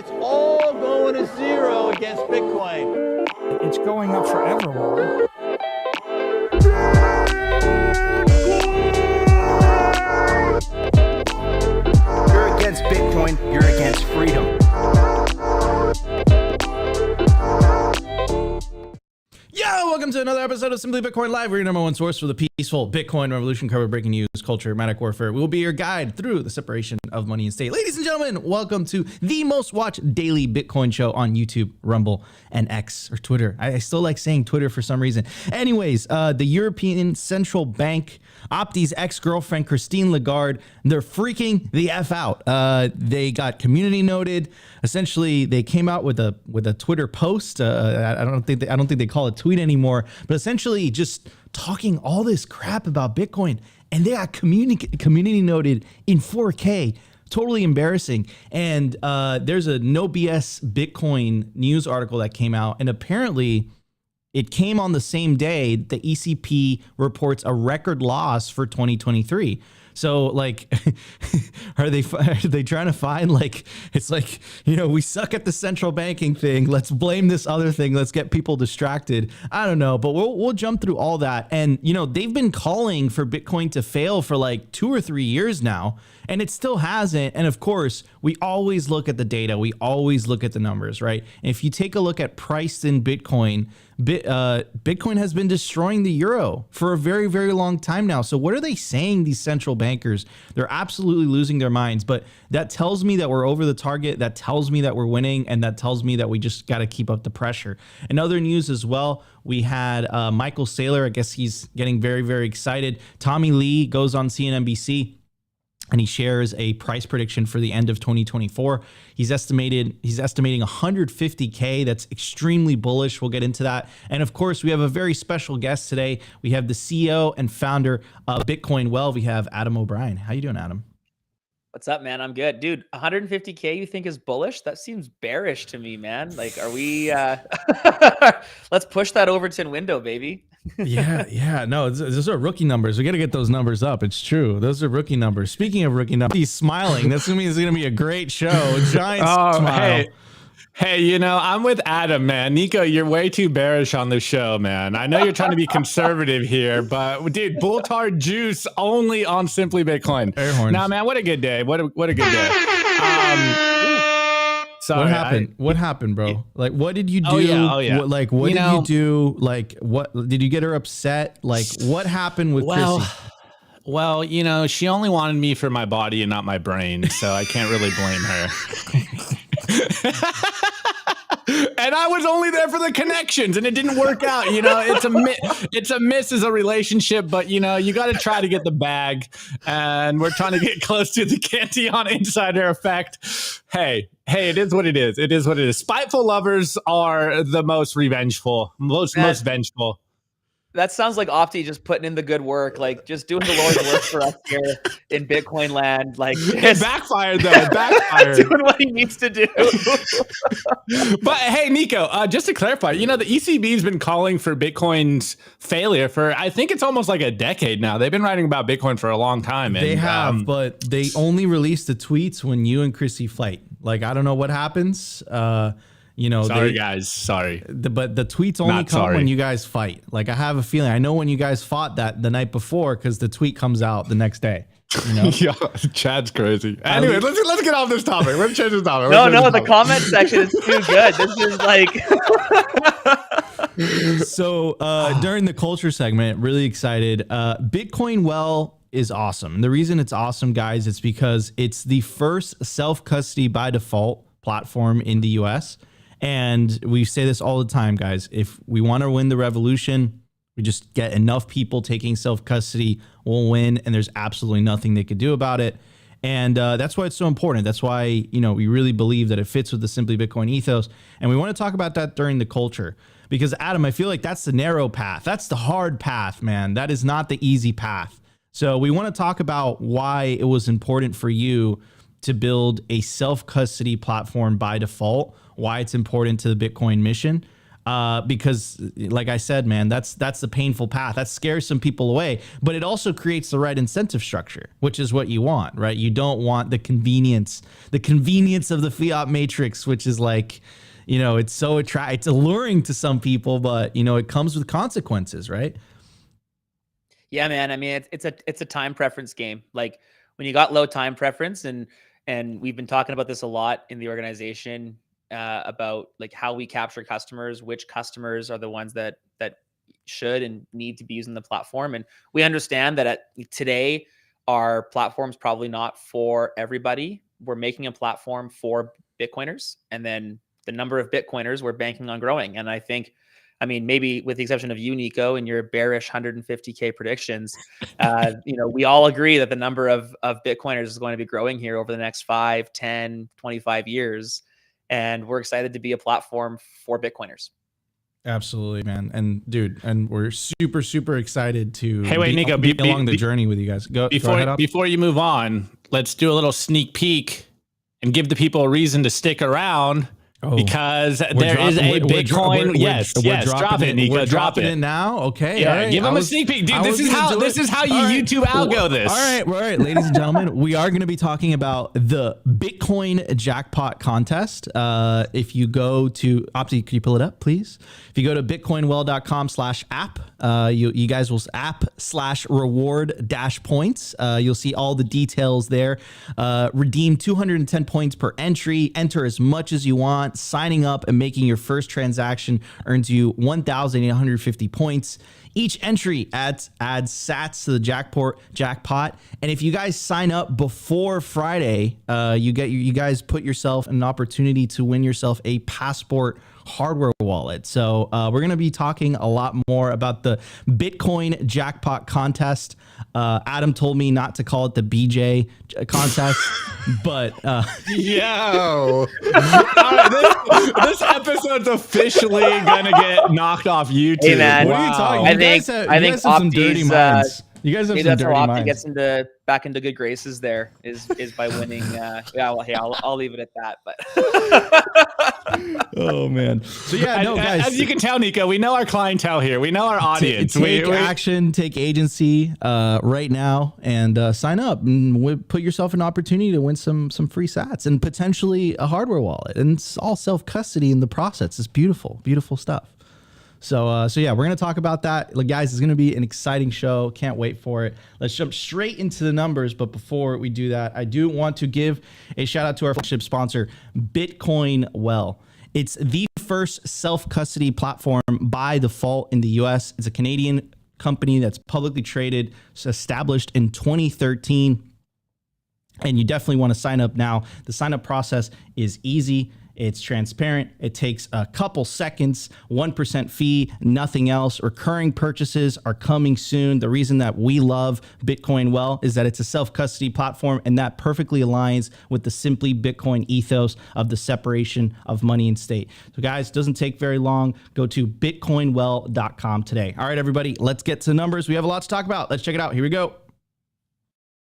it's all going to zero against Bitcoin. It's going up forevermore. You're against Bitcoin, you're against freedom. Yo, welcome to another episode of Simply Bitcoin Live. We're your number one source for the peaceful Bitcoin revolution, cover breaking news, culture, manic warfare. We'll be your guide through the separation of money and state. Ladies and gentlemen, welcome to the most watched daily Bitcoin show on YouTube, Rumble, and X, or Twitter. I still like saying Twitter for some reason. Anyways, the European Central Bank, Opti's ex-girlfriend, Christine Lagarde, they're freaking the F out. They got community noted. Essentially, they came out with a Twitter post. I don't think they call it tweet anymore, but essentially just talking all this crap about Bitcoin, and they got community noted in 4K. Totally embarrassing. And there's a no BS Bitcoin news article that came out, and apparently it came on the same day the ECP reports a record loss for 2023. So like, are they trying to find, like, it's like, you know, we suck at the central banking thing. Let's blame this other thing. Let's get people distracted. I don't know, but we'll jump through all that. And, you know, they've been calling for Bitcoin to fail for like 2 or 3 years now, and it still hasn't. And of course, we always look at the data. We always look at the numbers, right? And if you take a look at price in Bitcoin, Bitcoin has been destroying the euro for a very, very long time now. So what are they saying, these central bankers? They're absolutely losing their minds. But that tells me that we're over the target. That tells me that we're winning. And that tells me that we just got to keep up the pressure. In other news as well, we had Michael Saylor. I guess he's getting very, very excited. Tommy Lee goes on CNBC, and he shares a price prediction for the end of 2024. He's estimating 150K. That's extremely bullish. We'll get into that. And of course, we have a very special guest today. We have the CEO and founder of Bitcoin Well. We have Adam O'Brien. How you doing, Adam? What's up, man? I'm good. Dude, 150K you think is bullish? That seems bearish to me, man. Like, are we let's push that Overton window, baby. Yeah. No, those are rookie numbers. We got to get those numbers up. It's true. Those are rookie numbers. Speaking of rookie numbers, he's smiling. That's going to be a great show. Giant smile. Hey, you know, I'm with Adam, man. Nico, you're way too bearish on the show, man. I know you're trying to be conservative here, but dude, Bulltard juice only on Simply Bitcoin. Air horns. Nah, man, what a good day. What a good day. Sorry, what happened? What happened, bro? Like, what did you do? Oh yeah. What did you do? Like, what did you get her upset? Like, what happened with Chrissy? Well, you know, she only wanted me for my body and not my brain, so I can't really blame her. And I was only there for the connections, and it didn't work out. You know, it's a miss as a relationship, but you know, you got to try to get the bag, and we're trying to get close to the Cantillon insider effect. Hey, it is what it is. It is what it is. Spiteful lovers are the most revengeful, most vengeful. That sounds like Opti just putting in the good work, like just doing the Lord's work for us here in Bitcoin land. Like, it backfired though. It backfired. Doing what he needs to do. But hey, Nico, just to clarify, you know, the ECB's been calling for Bitcoin's failure for, I think it's almost like a decade now. They've been writing about Bitcoin for a long time. And, they have, but they only release the tweets when you and Chrissy fight. Like, I don't know what happens. You know, guys. Sorry. But the tweets only come when you guys fight. Like, I have a feeling. I know when you guys fought that the night before because the tweet comes out the next day. You know? Yeah, Chad's crazy. Anyway, let's get off this topic. Let's change this topic. The comment section is too good. This is like. So during the culture segment, really excited. Bitcoin Well is awesome. And the reason it's awesome, guys, is because it's the first self-custody by default platform in the US. And we say this all the time, guys. If we want to win the revolution, we just get enough people taking self-custody, we'll win. And there's absolutely nothing they could do about it. And that's why it's so important. That's why, you know, we really believe that it fits with the Simply Bitcoin ethos. And we want to talk about that during the culture. Because, Adam, I feel like that's the narrow path. That's the hard path, man. That is not the easy path. So we want to talk about why it was important for you to build a self-custody platform by default, why it's important to the Bitcoin mission. because like I said, man, that's the painful path that scares some people away, but it also creates the right incentive structure, which is what you want, right? You don't want the convenience of the fiat matrix, which is like, you know, it's so it's alluring to some people, but you know, it comes with consequences, right? Yeah, man. I mean, it's a time preference game. Like when you got low time preference, and we've been talking about this a lot in the organization, about like how we capture customers, which customers are the ones that should and need to be using the platform. And we understand that today our platform's probably not for everybody. We're making a platform for Bitcoiners, and then the number of Bitcoiners we're banking on growing. And I think, I mean, maybe with the exception of you, Nico, and your bearish 150K predictions, you know, we all agree that the number of Bitcoiners is going to be growing here over the next 5, 10, 25 years. And we're excited to be a platform for Bitcoiners. Absolutely, man. And dude, and we're super, super excited to Nico, be along the journey with you guys. Go ahead. Before you move on, let's do a little sneak peek and give the people a reason to stick around. Because there is a Bitcoin. Yes, drop it, Nico. Drop it now. Okay. Yeah, all right. give them a sneak peek, dude. This is how you YouTube algo this. All right, ladies and gentlemen, we are going to be talking about the Bitcoin jackpot contest. If you go to Opti, could you pull it up, please? If you go to bitcoinwell.com/app, you guys will app/reward-points. You'll see all the details there. Redeem 210 points per entry. Enter as much as you want. Signing up and making your first transaction earns you 1,850 points. Each entry adds sats to the jackpot. And if you guys sign up before Friday, you guys put yourself in an opportunity to win yourself a Passport hardware wallet. So we're going to be talking a lot more about the Bitcoin jackpot contest. Adam told me not to call it the BJ contest, but yo, this episode's officially gonna get knocked off YouTube. Hey, man. What are you talking? I You think guys have some dirty minds. You guys have some that's dirty how Opti minds. gets back into good graces. There is by winning. Yeah, well, hey, I'll leave it at that. But Oh man. So yeah, no guys. As you can tell, Nico, we know our clientele here. We know our audience. Take action, take agency right now, and sign up and put yourself an opportunity to win some free sats and potentially a hardware wallet. And it's all self custody in the process. It's beautiful, beautiful stuff. So yeah, we're going to talk about that. Like, guys, it's going to be an exciting show. Can't wait for it. Let's jump straight into the numbers. But before we do that, I do want to give a shout out to our flagship sponsor, Bitcoin Well. It's the first self-custody platform by default in the US. It's a Canadian company that's publicly traded, established in 2013. And you definitely want to sign up now. The sign-up process is easy. It's transparent. It takes a couple seconds, 1% fee, nothing else. Recurring purchases are coming soon. The reason that we love Bitcoin Well is that it's a self-custody platform, and that perfectly aligns with the Simply Bitcoin ethos of the separation of money and state. So guys, it doesn't take very long. Go to bitcoinwell.com today. All right, everybody, let's get to the numbers. We have a lot to talk about. Let's check it out. Here we go.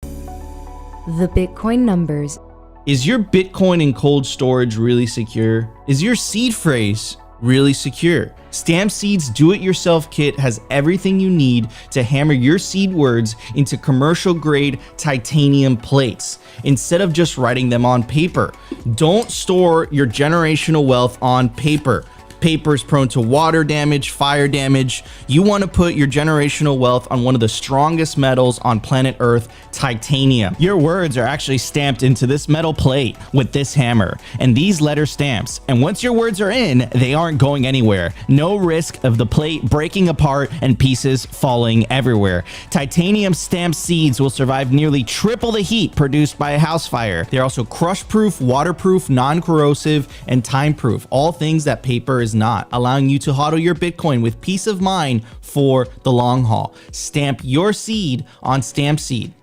The Bitcoin numbers. Is your Bitcoin in cold storage really secure? Is your seed phrase really secure? Stamp Seed's do-it-yourself kit has everything you need to hammer your seed words into commercial-grade titanium plates instead of just writing them on paper. Don't store your generational wealth on paper. Paper is prone to water damage, fire damage. You want to put your generational wealth on one of the strongest metals on planet Earth, titanium. Your words are actually stamped into this metal plate with this hammer and these letter stamps. And once your words are in, they aren't going anywhere. No risk of the plate breaking apart and pieces falling everywhere. Titanium stamped seeds will survive nearly triple the heat produced by a house fire. They're also crush-proof, waterproof, non-corrosive, and time-proof. All things that paper is not, allowing you to hodl your Bitcoin with peace of mind for the long haul. Stamp your seed on Stamp Seed.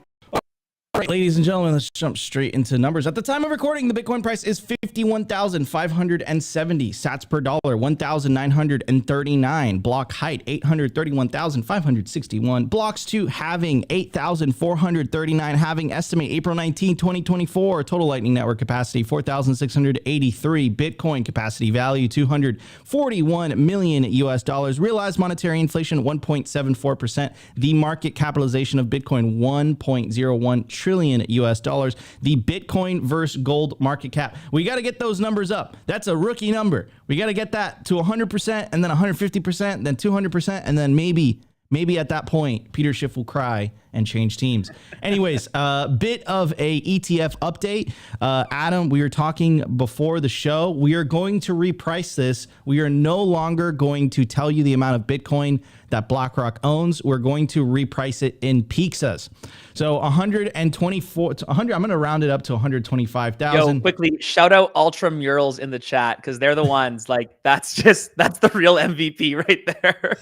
All right, ladies and gentlemen, let's jump straight into numbers. At the time of recording, the Bitcoin price is 51,570 sats per dollar, 1,939. Block height, 831,561. Blocks to halving, 8,439. Halving estimate, April 19, 2024. Total Lightning Network capacity, 4,683. Bitcoin capacity value, 241 million US dollars. Realized monetary inflation, 1.74%. The market capitalization of Bitcoin, 1.01 trillion US dollars. The Bitcoin versus gold market cap. We got to get those numbers up. That's a rookie number. We got to get that to 100% and then 150%, then 200%, and then maybe at that point, Peter Schiff will cry and change teams. Anyways, bit of a ETF update. Adam, we were talking before the show. We are going to reprice this. We are no longer going to tell you the amount of Bitcoin that BlackRock owns. We're going to reprice it in pixas. So 124, I'm going to round it up to 125,000. Yo, quickly, shout out Ultra Murals in the chat because they're the ones like that's the real MVP right there.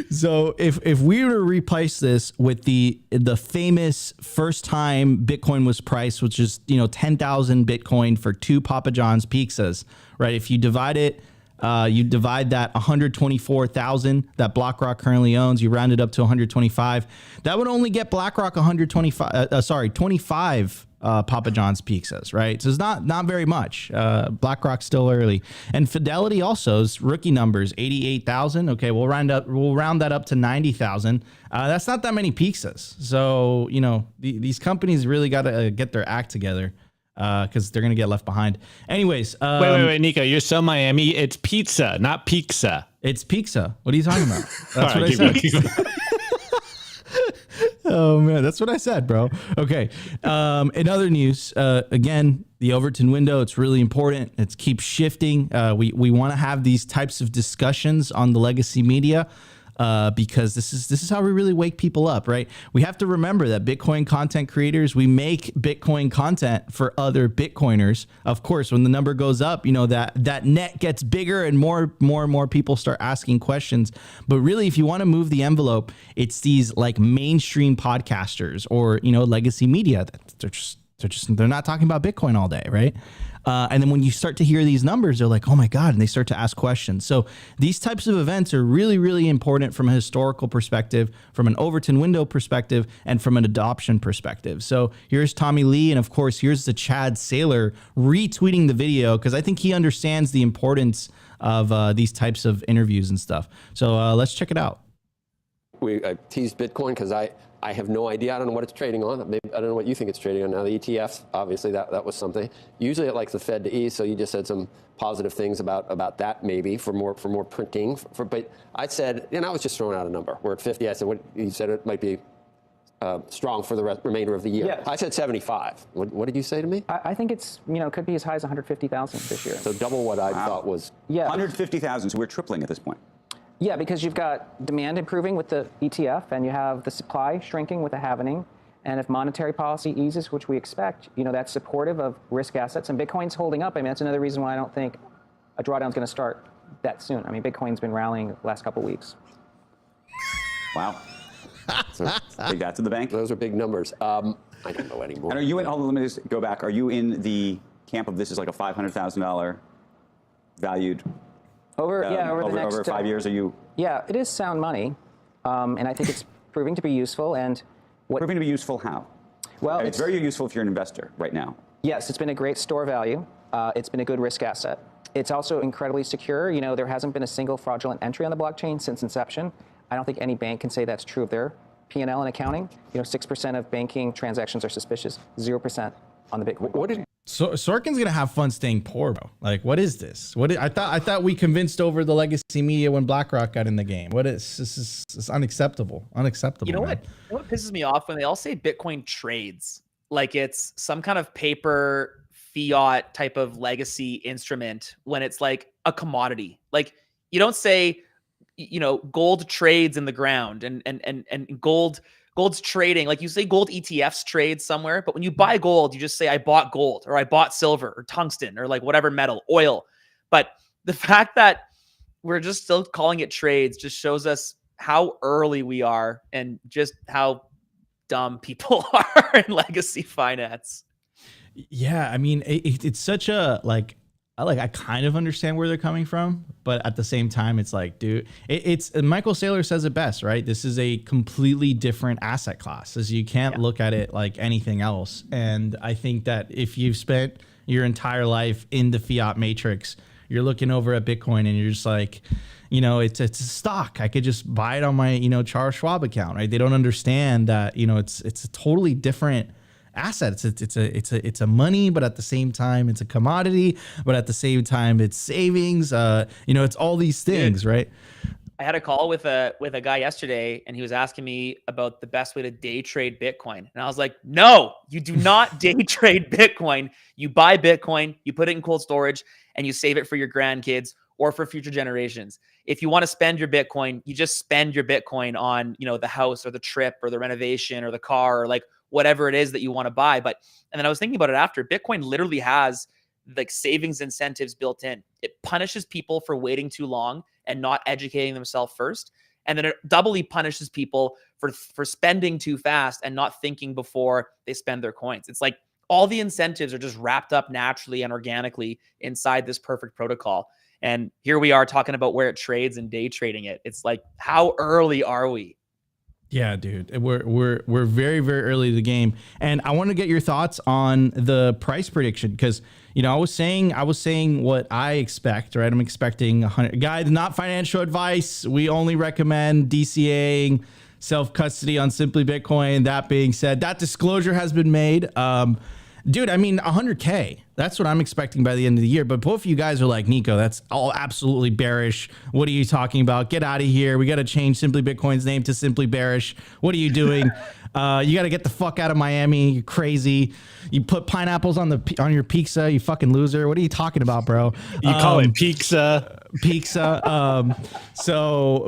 So if we were to reprice this with the famous first time Bitcoin was priced, which is 10,000 Bitcoin for 2 Papa John's pizzas, right? If you divide it, you divide that 124,000 that BlackRock currently owns, you round it up to 125. That would only get BlackRock 25 Papa John's pizzas, right? So it's not very much. BlackRock's still early, and Fidelity also is rookie numbers 88,000. Okay, we'll round that up to 90,000. That's not that many pizzas. So these companies really got to get their act together because they're gonna get left behind. Anyways, wait, Nico, you're so Miami. It's pizza, not pizza. It's pizza. What are you talking about? That's All what right, I said. keep going. Oh man, that's what I said, bro. Okay. In other news, again, the Overton window, it's really important. It keeps shifting. We want to have these types of discussions on the legacy media because this is how we really wake people up, right? We have to remember that Bitcoin content creators, we make Bitcoin content for other Bitcoiners. Of course, when the number goes up, that net gets bigger and more and more people start asking questions. But really, if you want to move the envelope, it's these like mainstream podcasters or, legacy media. They're not talking about Bitcoin all day, right? And then when you start to hear these numbers, they're like, oh my God, and they start to ask questions. So these types of events are really, really important from a historical perspective, from an Overton window perspective, and from an adoption perspective. So here's Tommy Lee, and of course, here's the Chad Saylor retweeting the video because I think he understands the importance of these types of interviews and stuff. So let's check it out. I teased Bitcoin because I have no idea. I don't know what it's trading on. Maybe, I don't know what you think it's trading on now. The ETFs, obviously, that was something. Usually it likes the Fed to ease, so you just said some positive things about that maybe for more printing. But I said, I was just throwing out a number. We're at 50. I said, what you said it might be strong for the remainder of the year. Yes. I said 75. What did you say to me? I think it's, could be as high as 150,000 this year. So double what I thought was. Yeah. 150,000, so we're tripling at this point. Yeah, because you've got demand improving with the ETF, and you have the supply shrinking with the halvening. And if monetary policy eases, which we expect, that's supportive of risk assets. And Bitcoin's holding up. I mean, that's another reason why I don't think a drawdown's going to start that soon. I mean, Bitcoin's been rallying the last couple of weeks. Wow. So take that to the bank. Those are big numbers. I don't know anymore. And are you in, let me just go back. Are you in the camp of this is like a $500,000 valued? Over the next over 5 years, are you? Yeah, it is sound money, and I think it's proving to be useful. And Proving to be useful how? Well, it's very useful if you're an investor right now. Yes, it's been a great store value. It's been a good risk asset. It's also incredibly secure. There hasn't been a single fraudulent entry on the blockchain since inception. I don't think any bank can say that's true of their P&L and accounting. 6% of banking transactions are suspicious. 0% on the Bitcoin. So Sorkin's gonna have fun staying poor, bro. Like, what is this? I thought we convinced over the legacy media when BlackRock got in the game. This is unacceptable. Unacceptable. You know what pisses me off when they all say Bitcoin trades, like it's some kind of paper fiat type of legacy instrument when it's like a commodity. Like you don't say, gold trades in the ground and gold's trading. Like you say gold ETFs trade somewhere, but when you buy gold, you just say I bought gold or I bought silver or tungsten or like whatever metal, oil. But the fact that we're just still calling it trades just shows us how early we are and just how dumb people are in legacy finance. Yeah, I mean, it's such a I kind of understand where they're coming from, but at the same time, it's like, dude, it's Michael Saylor says it best, right? This is a completely different asset class, as you can't look at it like anything else. And I think that if you've spent your entire life in the fiat matrix, you're looking over at Bitcoin and you're just like, it's a stock. I could just buy it on my, Charles Schwab account, right? They don't understand that, it's a totally different asset. It's a money, but at the same time, it's a commodity, but at the same time, it's savings. It's all these things, right? I had a call with a guy yesterday, and he was asking me about the best way to day trade Bitcoin. And I was like, no, you do not day trade Bitcoin. You buy Bitcoin, you put it in cold storage, and you save it for your grandkids or for future generations. If you want to spend your Bitcoin, you just spend your Bitcoin on, the house or the trip or the renovation or the car or like whatever it is that you want to buy. And then I was thinking about it after. Bitcoin literally has like savings incentives built in. It punishes people for waiting too long and not educating themselves first. And then it doubly punishes people for spending too fast and not thinking before they spend their coins. It's like all the incentives are just wrapped up naturally and organically inside this perfect protocol. And here we are talking about where it trades and day trading it. It's like, how early are we? Yeah, dude, we're very, very early in the game, and I want to get your thoughts on the price prediction because I was saying what I expect, right? I'm expecting 100. Guys, not financial advice. We only recommend DCAing, self-custody on Simply Bitcoin. That being said, that disclosure has been made. Dude, I mean, 100K. That's what I'm expecting by the end of the year. But both of you guys are like, Nico, that's all absolutely bearish. What are you talking about? Get out of here. We got to change Simply Bitcoin's name to Simply Bearish. What are you doing? You got to get the fuck out of Miami. You're crazy. You put pineapples on your pizza. You fucking loser. What are you talking about, bro? You call it pizza.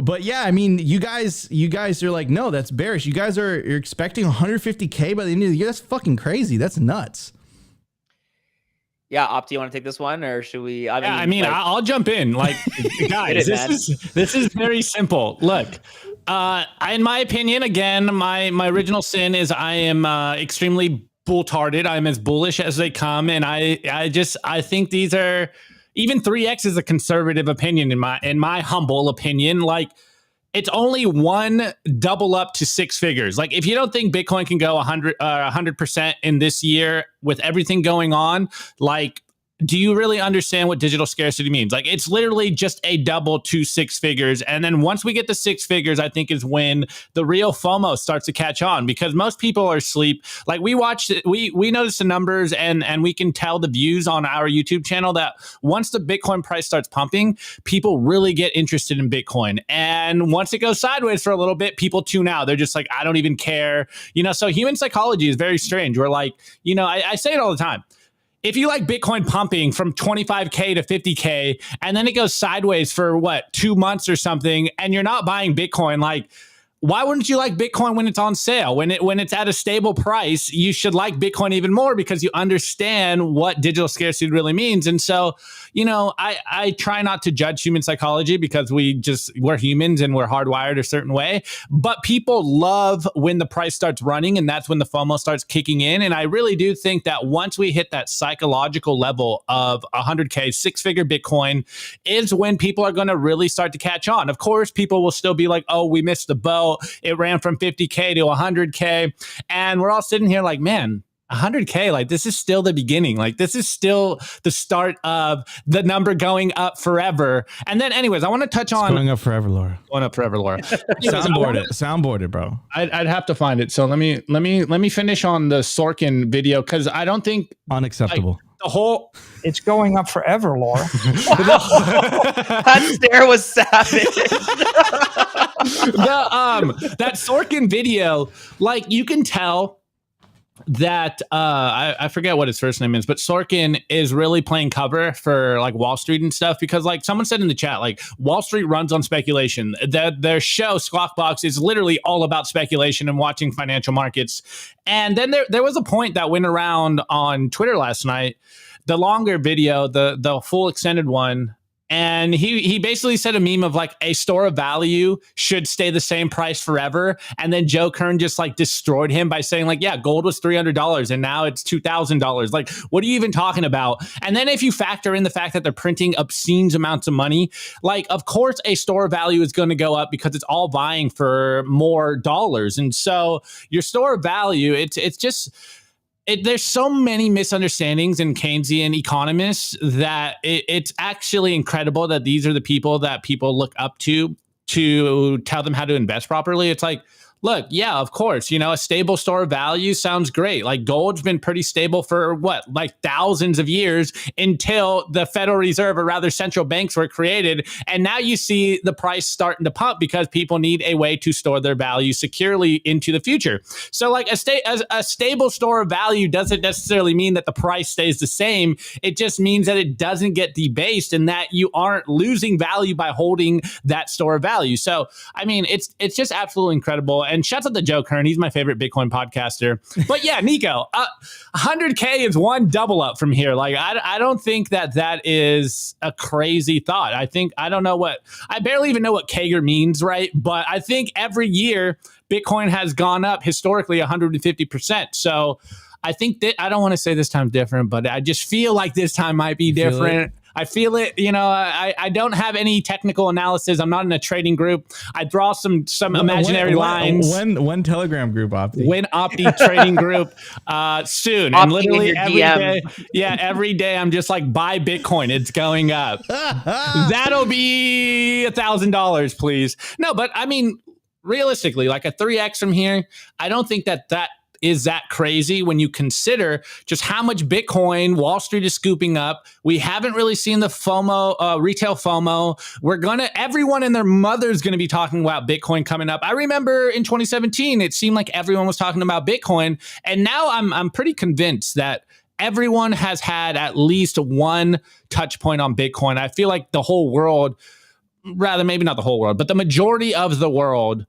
But yeah, I mean, you guys are like, no, that's bearish. You're expecting 150K by the end of the year. That's fucking crazy. That's nuts. Yeah, Opti, you want to take this one, or should we? I'll jump in. Like, guys, this is very simple. Look, in my opinion, again, my original sin is I am extremely bull-tarded. I'm as bullish as they come, and I think these are even 3x is a conservative opinion in my humble opinion. Like, it's only one double up to six figures. Like, if you don't think Bitcoin can go 100% in this year with everything going on, like, do you really understand what digital scarcity means? Like, it's literally just a double to six figures. And then once we get to six figures, I think is when the real FOMO starts to catch on, because most people are asleep. Like, we watched it, we noticed the numbers and we can tell the views on our YouTube channel that once the Bitcoin price starts pumping, people really get interested in Bitcoin. And once it goes sideways for a little bit, people tune out. They're just like, I don't even care. So human psychology is very strange. We're like, I say it all the time. If you like Bitcoin pumping from 25K to 50K, and then it goes sideways for 2 months or something, and you're not buying Bitcoin, like, why wouldn't you like Bitcoin when it's on sale? When it's at a stable price, you should like Bitcoin even more because you understand what digital scarcity really means. And so, I try not to judge human psychology because we're humans and we're hardwired a certain way. But people love when the price starts running, and that's when the FOMO starts kicking in. And I really do think that once we hit that psychological level of 100K, six-figure Bitcoin, is when people are going to really start to catch on. Of course, people will still be like, oh, we missed the boat. It ran from 50K to 100K. And we're all sitting here like, man, 100K, like, this is still the beginning. Like, this is still the start of the number going up forever. And then anyways, I want to touch on going up forever, Laura. Going up forever, Laura. Soundboard it, bro. I'd have to find it. So let me finish on the Sorkin video, because I don't think unacceptable. It's going up forever, Laura. That stare was savage. That Sorkin video, like, you can tell that I forget what his first name is, but Sorkin is really playing cover for like Wall Street and stuff, because like someone said in the chat, like, Wall Street runs on speculation. Their show Squawk is literally all about speculation and watching financial markets. And then there was a point that went around on Twitter last night, the longer video, the full extended one. And he basically said a meme of like a store of value should stay the same price forever. And then Joe Kern just like destroyed him by saying like, yeah, gold was $300 and now it's $2,000. Like, what are you even talking about? And then if you factor in the fact that they're printing obscene amounts of money, like, of course, a store of value is going to go up because it's all buying for more dollars. And so your store of value, it's just... there's so many misunderstandings in Keynesian economists that it's actually incredible that these are the people that people look up to tell them how to invest properly. It's like, look, yeah, of course, a stable store of value sounds great. Like gold's been pretty stable for like thousands of years until the Federal Reserve, or rather central banks, were created. And now you see the price starting to pump because people need a way to store their value securely into the future. So like a stable store of value doesn't necessarily mean that the price stays the same. It just means that it doesn't get debased and that you aren't losing value by holding that store of value. So, I mean, it's just absolutely incredible. And shouts out to Joe Kern. He's my favorite Bitcoin podcaster. But yeah, Nico, 100K is one double up from here. Like, I don't think that is a crazy thought. I barely even know what Kager means, right? But I think every year Bitcoin has gone up historically 150%. So I think that, I don't want to say this time's different, but I just feel like this time might be different. I feel it. I don't have any technical analysis. I'm not in a trading group. I draw some imaginary lines. When Telegram group, Opti? When Opti trading group soon. Opti And literally in your every DM. day, every day I'm just like, buy Bitcoin. It's going up. That'll be $1,000, please. No, but I mean, realistically, like a 3x from here, I don't think that is that crazy when you consider just how much Bitcoin Wall Street is scooping up. We haven't really seen the FOMO, retail FOMO. Everyone and their mother's going to be talking about Bitcoin coming up. I remember in 2017, it seemed like everyone was talking about Bitcoin. And now I'm pretty convinced that everyone has had at least one touch point on Bitcoin. I feel like the whole world, rather maybe not the whole world, but the majority of the world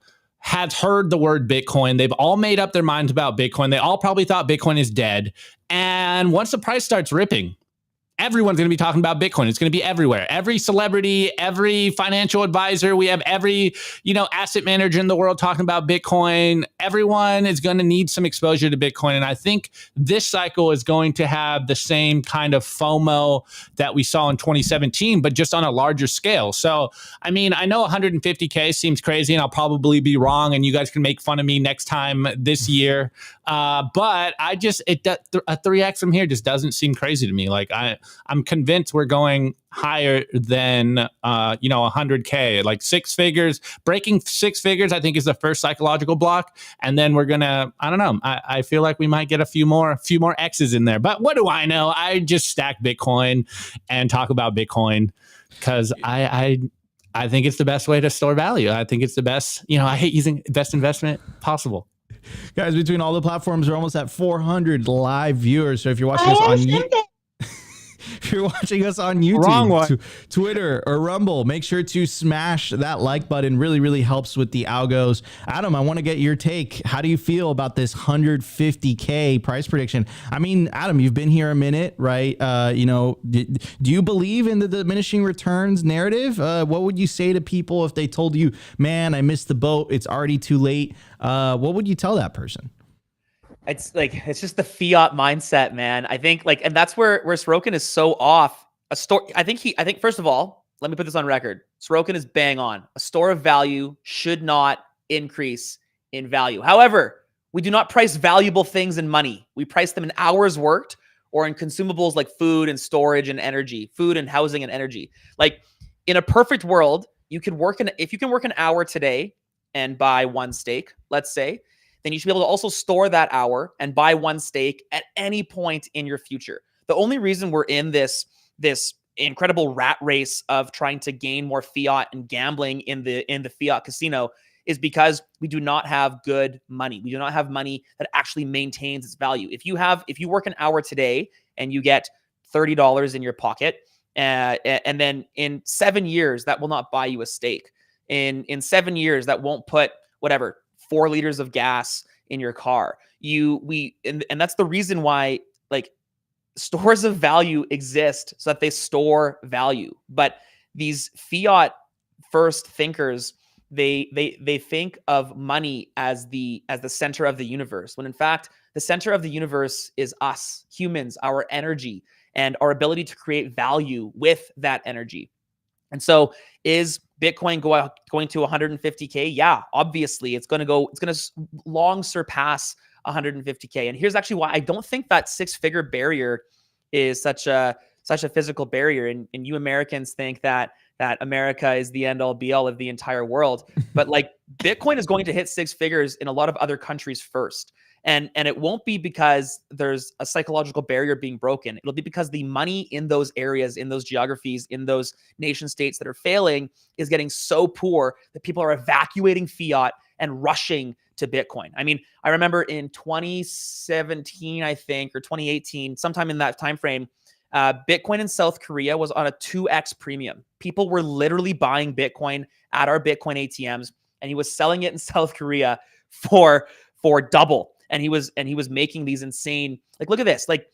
has heard the word Bitcoin. They've all made up their minds about Bitcoin. They all probably thought Bitcoin is dead. And once the price starts ripping, everyone's going to be talking about Bitcoin. It's going to be everywhere. Every celebrity, every financial advisor, we have every, asset manager in the world talking about Bitcoin. Everyone is going to need some exposure to Bitcoin. And I think this cycle is going to have the same kind of FOMO that we saw in 2017, but just on a larger scale. So, I mean, I know 150K seems crazy and I'll probably be wrong and you guys can make fun of me next time this year. But a 3x from here just doesn't seem crazy to me. Like I'm convinced we're going higher than 100K, like six figures. Breaking six figures, I think, is the first psychological block, and then we're gonna. I don't know. I feel like we might get a few more X's in there. But what do I know? I just stack Bitcoin and talk about Bitcoin because I think it's the best way to store value. I think it's the best. I hate using best investment possible. Guys, between all the platforms, we're almost at 400 live viewers. So if you're watching us on if you're watching us on YouTube, Twitter, or Rumble, make sure to smash that like button. Really, really helps with the algos. Adam, I want to get your take. How do you feel about this 150K price prediction? I mean, Adam, you've been here a minute, right? Do you believe in the diminishing returns narrative? What would you say to people if they told you, man, I missed the boat, it's already too late? What would you tell that person? It's just the fiat mindset, man. I think and that's where Sorokin is so off. I think first of all, let me put this on record. Sorokin is bang on. A store of value should not increase in value. However, we do not price valuable things in money. We price them in hours worked or in consumables like food and storage and energy, food and housing and energy. Like in a perfect world, if you can work an hour today and buy one steak, let's say, then you should be able to also store that hour and buy one steak at any point in your future. The only reason we're in this incredible rat race of trying to gain more fiat and gambling in the fiat casino is because we do not have good money. We do not have money that actually maintains its value. If you work an hour today and you get $30 in your pocket, and then in 7 years that will not buy you a steak. In 7 years that won't put 4 liters of gas in your car. And that's the reason why stores of value exist, so that they store value. But these fiat first thinkers, they think of money as the center of the universe, when in fact the center of the universe is us humans, our energy, and our ability to create value with that energy. And so is Bitcoin going to 150K? Yeah, obviously it's going to long surpass 150K. And here's actually why I don't think that 6-figure barrier is such a physical barrier. And you Americans think that America is the end all be all of the entire world. But like Bitcoin is going to hit 6 figures in a lot of other countries first. And it won't be because there's a psychological barrier being broken. It'll be because the money in those areas, in those geographies, in those nation states that are failing is getting so poor that people are evacuating fiat and rushing to Bitcoin. I mean, I remember in 2017, I think, or 2018, sometime in that time frame, Bitcoin in South Korea was on a 2x premium. People were literally buying Bitcoin at our Bitcoin ATMs, and he was selling it in South Korea for double. And he was making these insane, like, look at this. Like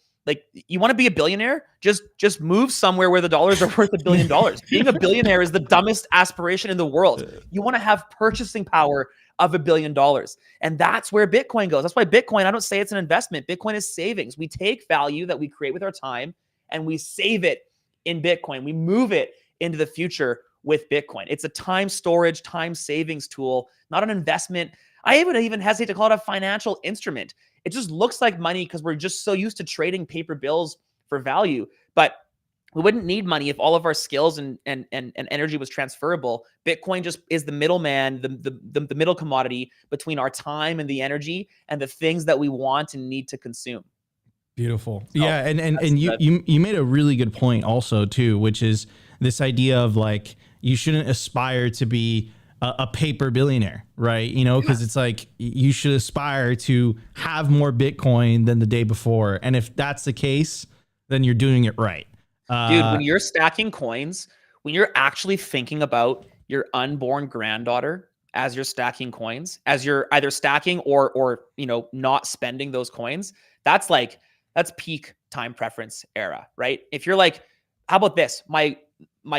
you want to be a billionaire? Just move somewhere where the dollars are worth $1 billion. Being a billionaire is the dumbest aspiration in the world. You want to have purchasing power of $1 billion. And that's where Bitcoin goes. That's why Bitcoin, I don't say it's an investment. Bitcoin is savings. We take value that we create with our time and we save it in Bitcoin. We move it into the future with Bitcoin. It's a time storage, time savings tool, not an investment. I would even hesitate to call it a financial instrument. It just looks like money because we're just so used to trading paper bills for value. But we wouldn't need money if all of our skills and energy was transferable. Bitcoin just is the middleman, the middle commodity between our time and the energy and the things that we want and need to consume. Beautiful. Yeah. And you made a really good point also too, which is this idea of like, you shouldn't aspire to be a paper billionaire, right? You know, because it's like you should aspire to have more Bitcoin than the day before. And if that's the case, then you're doing it right. Dude, when you're stacking coins, when you're actually thinking about your unborn granddaughter as you're stacking coins, as you're either stacking or you know, not spending those coins, that's peak time preference era, right? If you're like, how about this? My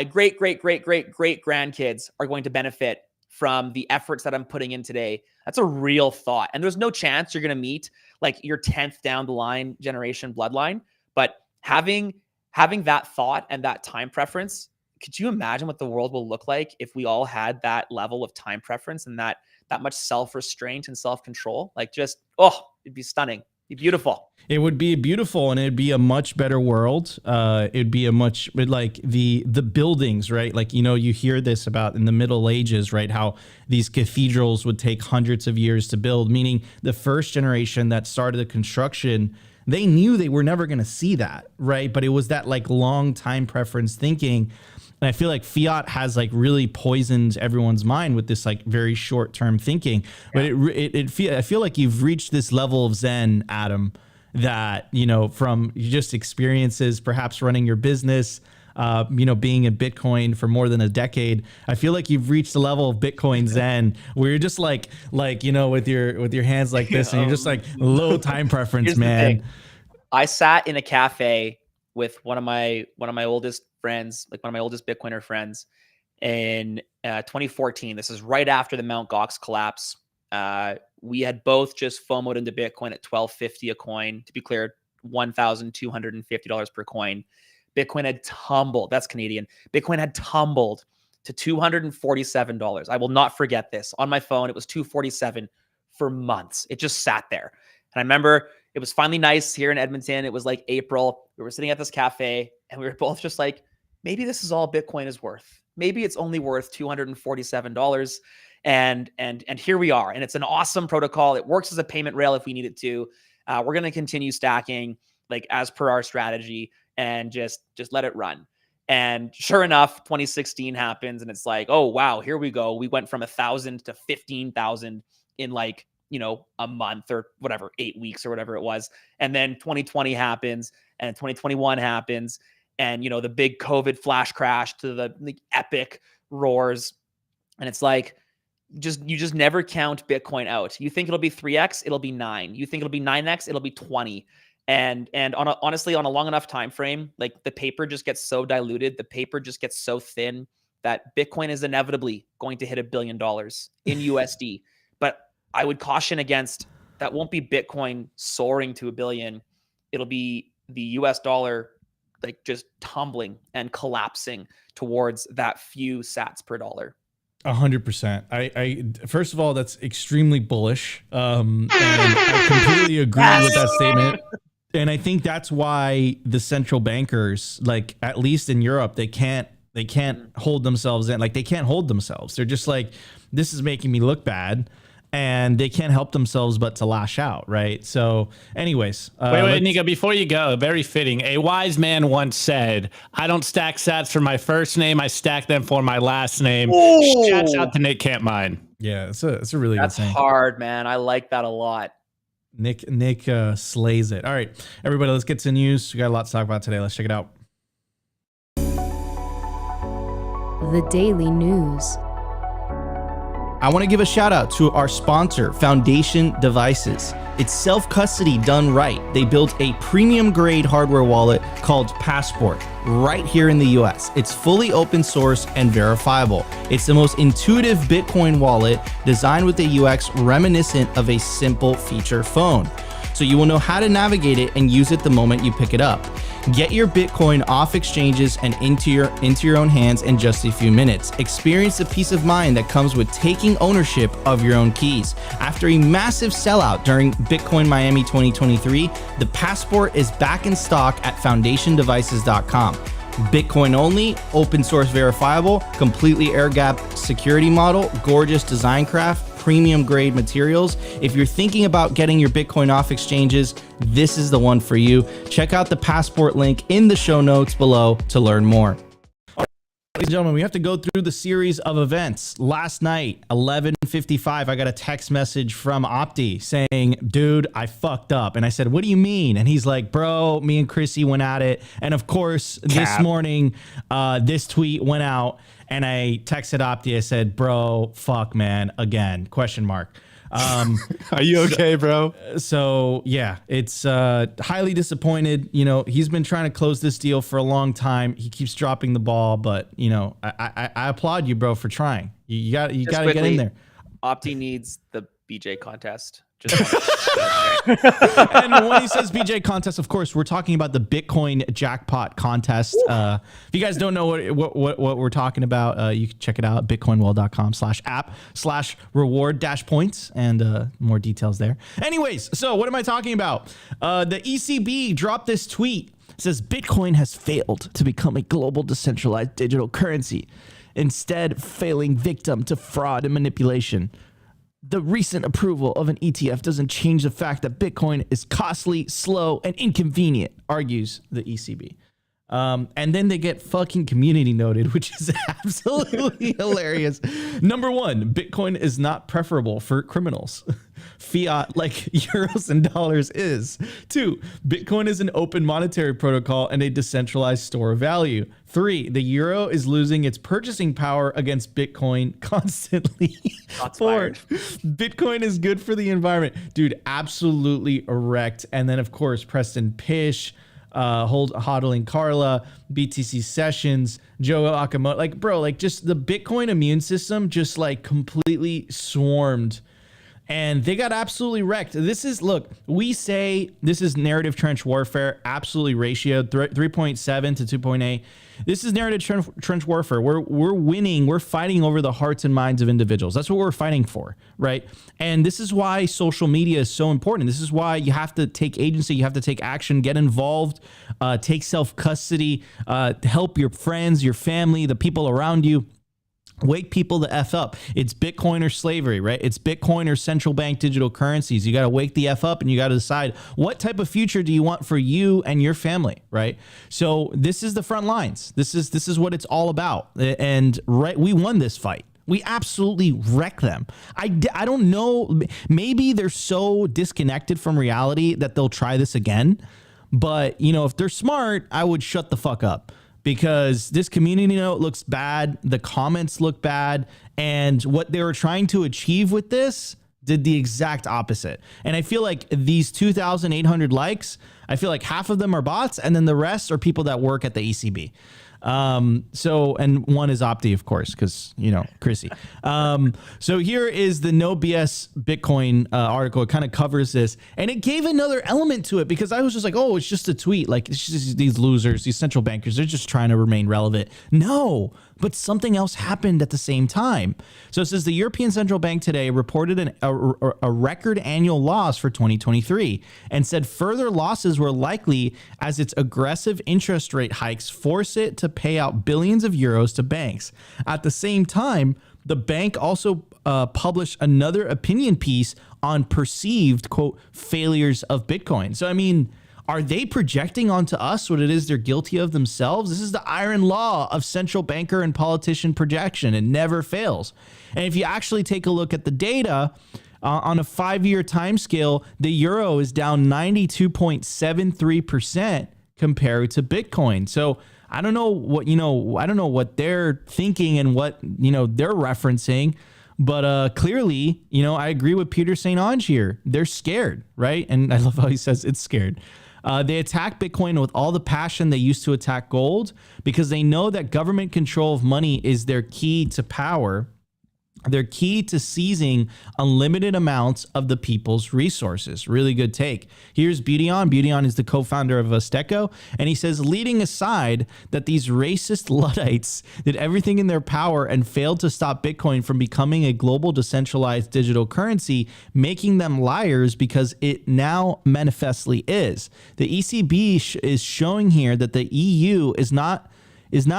great grandkids are going to benefit from the efforts that I'm putting in today. That's a real thought. And there's no chance you're going to meet like your 10th down the line generation bloodline. But having that thought and that time preference, could you imagine what the world will look like if we all had that level of time preference and that much self-restraint and self-control? Like just, it'd be stunning. Beautiful. It would be beautiful, and it'd be a much better world. It'd be a much like the buildings, right? Like, you know, you hear this about in the Middle Ages, right? How these cathedrals would take hundreds of years to build, meaning the first generation that started the construction, they knew they were never going to see that, right? But it was that like long time preference thinking. And I feel like fiat has like really poisoned everyone's mind with this like very short term thinking. But I feel like you've reached this level of Zen, Adam, that, you know, from just experiences, perhaps running your business, you know, being in Bitcoin for more than a decade. I feel like you've reached the level of Bitcoin Zen where you're just like, you know, with your hands like this, and you're just like low time preference, man. I sat in a cafe with one of my oldest friends, like one of my oldest Bitcoiner friends, in 2014. This is right after the Mt. Gox collapse. We had both just FOMO'd into Bitcoin at $12.50 a coin. To be clear, $1,250 per coin. Bitcoin had tumbled. That's Canadian. Bitcoin had tumbled to $247. I will not forget this. On my phone, it was $247 for months. It just sat there. And I remember it was finally nice here in Edmonton. It was like April. We were sitting at this cafe and we were both just like, maybe this is all Bitcoin is worth. Maybe it's only worth $247. And here we are. And it's an awesome protocol. It works as a payment rail if we need it to. We're going to continue stacking like as per our strategy and just let it run. And sure enough, 2016 happens and it's like, oh, wow, here we go. We went from 1,000 to 15,000 in like, you know, a month or whatever, 8 weeks or whatever it was. And then 2020 happens and 2021 happens. And, you know, the big COVID flash crash to the epic roars. And it's like, you just never count Bitcoin out. You think it'll be 3x, it'll be 9. You think it'll be 9x, it'll be 20. And honestly, on a long enough time frame, like the paper just gets so diluted, the paper just gets so thin that Bitcoin is inevitably going to hit $1 billion in USD. But I would caution against that. Won't be Bitcoin soaring to $1 billion. It'll be the US dollar like just tumbling and collapsing towards that few sats per dollar. 100%. I first of all, that's extremely bullish. And I completely agree with that statement. And I think that's why the central bankers, like at least in Europe, they can't hold themselves in. Like they can't hold themselves. They're just like, this is making me look bad, and they can't help themselves but to lash out, right? So, anyways, wait, Nico, before you go, very fitting. A wise man once said, "I don't stack sats for my first name; I stack them for my last name." Ooh. Shouts out to Nick Campmine. Yeah, it's a really That's good thing. Hard, man. I like that a lot. Nick slays it. All right, everybody, let's get to news. We got a lot to talk about today. Let's check it out. The Daily News. I want to give a shout out to our sponsor, Foundation Devices. It's self-custody done right. They built a premium grade hardware wallet called Passport right here in the US. It's fully open source and verifiable. It's the most intuitive Bitcoin wallet designed with a UX reminiscent of a simple feature phone. So you will know how to navigate it and use it the moment you pick it up. Get your Bitcoin off exchanges and into your own hands in just a few minutes. Experience the peace of mind that comes with taking ownership of your own keys. After a massive sellout during Bitcoin Miami 2023, the Passport is back in stock at foundationdevices.com. Bitcoin only, open source verifiable, completely air-gapped security model, gorgeous design craft, premium grade materials. If you're thinking about getting your Bitcoin off exchanges, this is the one for you. Check out the Passport link in the show notes below to learn more. Ladies and gentlemen, we have to go through the series of events. Last night, 11:55, I got a text message from Opti saying, dude, I fucked up. And I said, what do you mean? And he's like, bro, me and Chrissy went at it. And of course, this morning, this tweet went out and I texted Opti. I said, bro, fuck, man, again, question mark. Are you okay, bro? So yeah, it's highly disappointed. You know, he's been trying to close this deal for a long time. He keeps dropping the ball, but you know, I applaud you, bro, for trying. You got to get in there. Opti needs the BJ contest. And when he says BJ contest, of course, we're talking about the Bitcoin jackpot contest. If you guys don't know what we're talking about, you can check it out at bitcoinwell.com/app/reward-points and more details there. Anyways, so what am I talking about? The ECB dropped this tweet. It says Bitcoin has failed to become a global decentralized digital currency, instead failing victim to fraud and manipulation. The recent approval of an ETF doesn't change the fact that Bitcoin is costly, slow, and inconvenient, argues the ECB. And then they get fucking community noted, which is absolutely hilarious. Number one, Bitcoin is not preferable for criminals. Fiat, like euros and dollars, is. 2, Bitcoin is an open monetary protocol and a decentralized store of value. 3, the euro is losing its purchasing power against Bitcoin constantly. 4, Bitcoin is good for the environment. Dude, absolutely erect. And then, of course, Preston Pish, hodling Carla, BTC Sessions, Joe Akamoto, like, bro, like just the Bitcoin immune system just like completely swarmed and they got absolutely wrecked. This is, look, we say this is narrative trench warfare, absolutely ratioed 3.7 to 2.8. This is narrative trench warfare. We're winning. We're fighting over the hearts and minds of individuals. That's what we're fighting for, right? And this is why social media is so important. This is why you have to take agency. You have to take action, get involved, take self-custody, help your friends, your family, the people around you. Wake people the F up. It's Bitcoin or slavery, right? It's Bitcoin or central bank digital currencies. You got to wake the F up and you got to decide what type of future do you want for you and your family, right? So this is the front lines. This is what it's all about. And right, we won this fight. We absolutely wreck them. I don't know. Maybe they're so disconnected from reality that they'll try this again. But, you know, if they're smart, I would shut the fuck up. Because this community note looks bad, the comments look bad, and what they were trying to achieve with this did the exact opposite. And I feel like these 2,800 likes, I feel like half of them are bots, and then the rest are people that work at the ECB. So, and one is Opti, of course, because, you know, Chrissy. So here is the No BS Bitcoin article. It kind of covers this, and it gave another element to it, because I was just like, oh, it's just a tweet. Like, it's just these losers, these central bankers, they're just trying to remain relevant. No, but something else happened at the same time. So it says the European Central Bank today reported a record annual loss for 2023 and said further losses were likely as its aggressive interest rate hikes force it to pay out billions of euros to banks. At the same time, the bank also published another opinion piece on perceived, quote, failures of Bitcoin. So, I mean, are they projecting onto us what it is they're guilty of themselves? This is the iron law of central banker and politician projection. It never fails. And if you actually take a look at the data, on a 5-year time scale, the euro is down 92.73% compared to Bitcoin. So I don't know what, I don't know what they're thinking and what, they're referencing. But clearly, I agree with Peter St. Onge here. They're scared, right? And I love how he says it's scared. They attack Bitcoin with all the passion they used to attack gold, because they know that government control of money is their key to power. They're key to seizing unlimited amounts of the people's resources. Really good take. Here's Beautyon. Beautyon is the co-founder of Steco, and he says, leading aside that these racist Luddites did everything in their power and failed to stop Bitcoin from becoming a global decentralized digital currency, making them liars because it now manifestly is. The ECB is showing here that the EU is not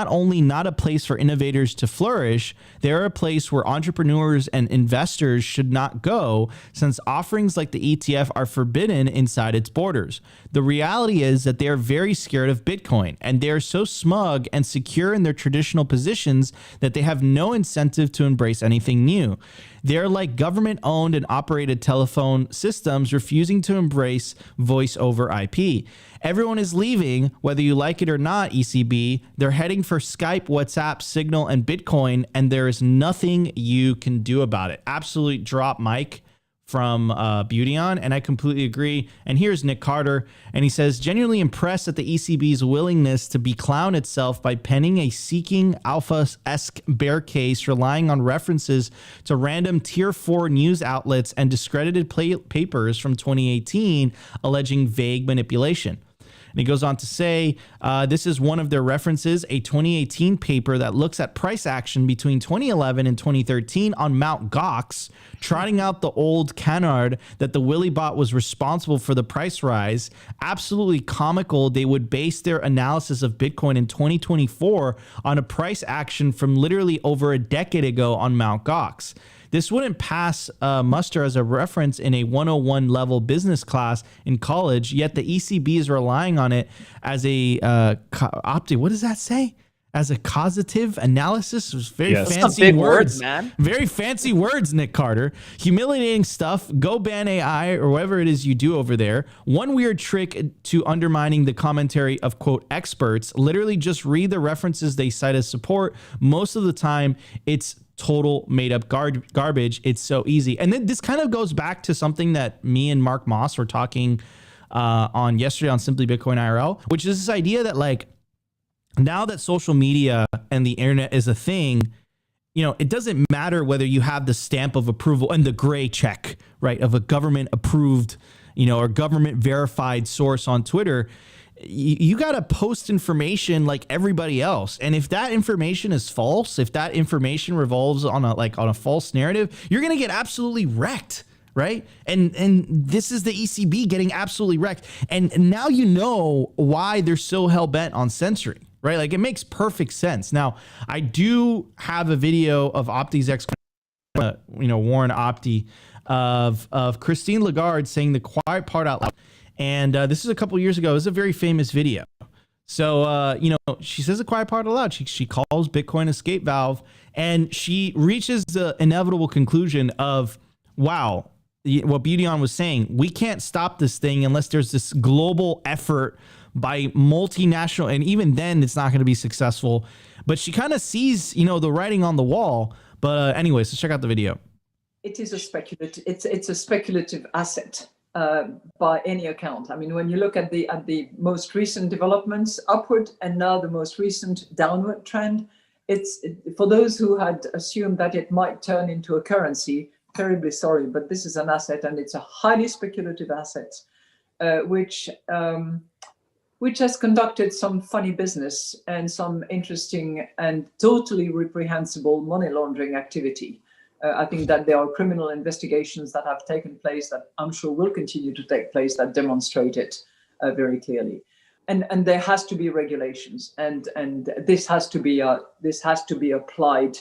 only not a place for innovators to flourish, they're a place where entrepreneurs and investors should not go, since offerings like the ETF are forbidden inside its borders. The reality is that they are very scared of Bitcoin, and they are so smug and secure in their traditional positions that they have no incentive to embrace anything new. They're like government-owned and operated telephone systems refusing to embrace voice over IP. Everyone is leaving, whether you like it or not, ECB. They're heading for Skype, WhatsApp, Signal, and Bitcoin, and there is nothing you can do about it. Absolute drop mic from Beautyon, and I completely agree. And here's Nick Carter, and he says, genuinely impressed at the ECB's willingness to beclown itself by penning a seeking alpha-esque bear case, relying on references to random tier 4 news outlets and discredited papers from 2018 alleging vague manipulation. And he goes on to say, this is one of their references, a 2018 paper that looks at price action between 2011 and 2013 on Mt. Gox, trotting out the old canard that the Willy bot was responsible for the price rise. Absolutely comical. They would base their analysis of Bitcoin in 2024 on a price action from literally over a decade ago on Mt. Gox. This wouldn't pass muster as a reference in a 101 level business class in college, yet the ECB is relying on it as a what does that say? As a causative analysis. It was very fancy big words, man. Very fancy words, Nick Carter. Humiliating stuff. Go ban AI or whatever it is you do over there. One weird trick to undermining the commentary of, quote, experts. Literally just read the references they cite as support. Most of the time, it's total made up garbage. It's so easy. And then this kind of goes back to something that me and Mark Moss were talking on yesterday on Simply Bitcoin IRL, which is this idea that, like, now that social media and the internet is a thing, it doesn't matter whether you have the stamp of approval and the gray check, right, of a government approved, or government verified source on Twitter. You got to post information like everybody else. And if that information is false, if that information revolves on a false narrative, you're going to get absolutely wrecked. Right. And this is the ECB getting absolutely wrecked. And now you know why they're so hell bent on censoring. Right. Like, it makes perfect sense. Now, I do have a video of Opti's Warren Opti of Christine Lagarde saying the quiet part out loud. And this is a couple years ago. It was a very famous video. So, she says the quiet part aloud. She calls Bitcoin escape valve, and she reaches the inevitable conclusion of, wow, what Beautyon was saying, we can't stop this thing unless there's this global effort by multinational, and even then it's not going to be successful. But she kind of sees, the writing on the wall. But anyways, let's check out the video. it is a speculative. It's a speculative asset by any account. I mean, when you look at the most recent developments upward and now the most recent downward trend, it's for those who had assumed that it might turn into a currency. Terribly sorry, but this is an asset, and it's a highly speculative asset, which has conducted some funny business and some interesting and totally reprehensible money laundering activity. I think that there are criminal investigations that have taken place that I'm sure will continue to take place that demonstrate it very clearly. And there has to be regulations, and this has to be applied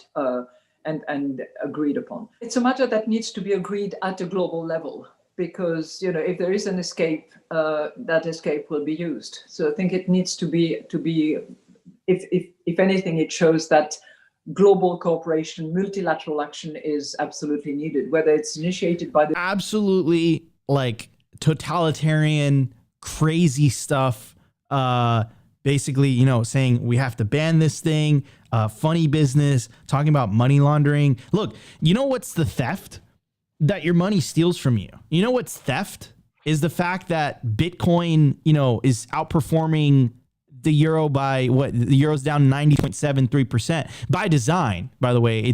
and agreed upon. It's a matter that needs to be agreed at a global level, because if there is an escape, that escape will be used. So I think it needs to be if anything, it shows that global cooperation, multilateral action is absolutely needed, whether it's initiated by the absolutely like totalitarian, crazy stuff. Basically, saying we have to ban this thing, funny business, talking about money laundering. Look, you know what's the theft? That your money steals from you. You know what's theft? Is the fact that Bitcoin, is outperforming the euro by the euro's down 90.73% by design. By the way,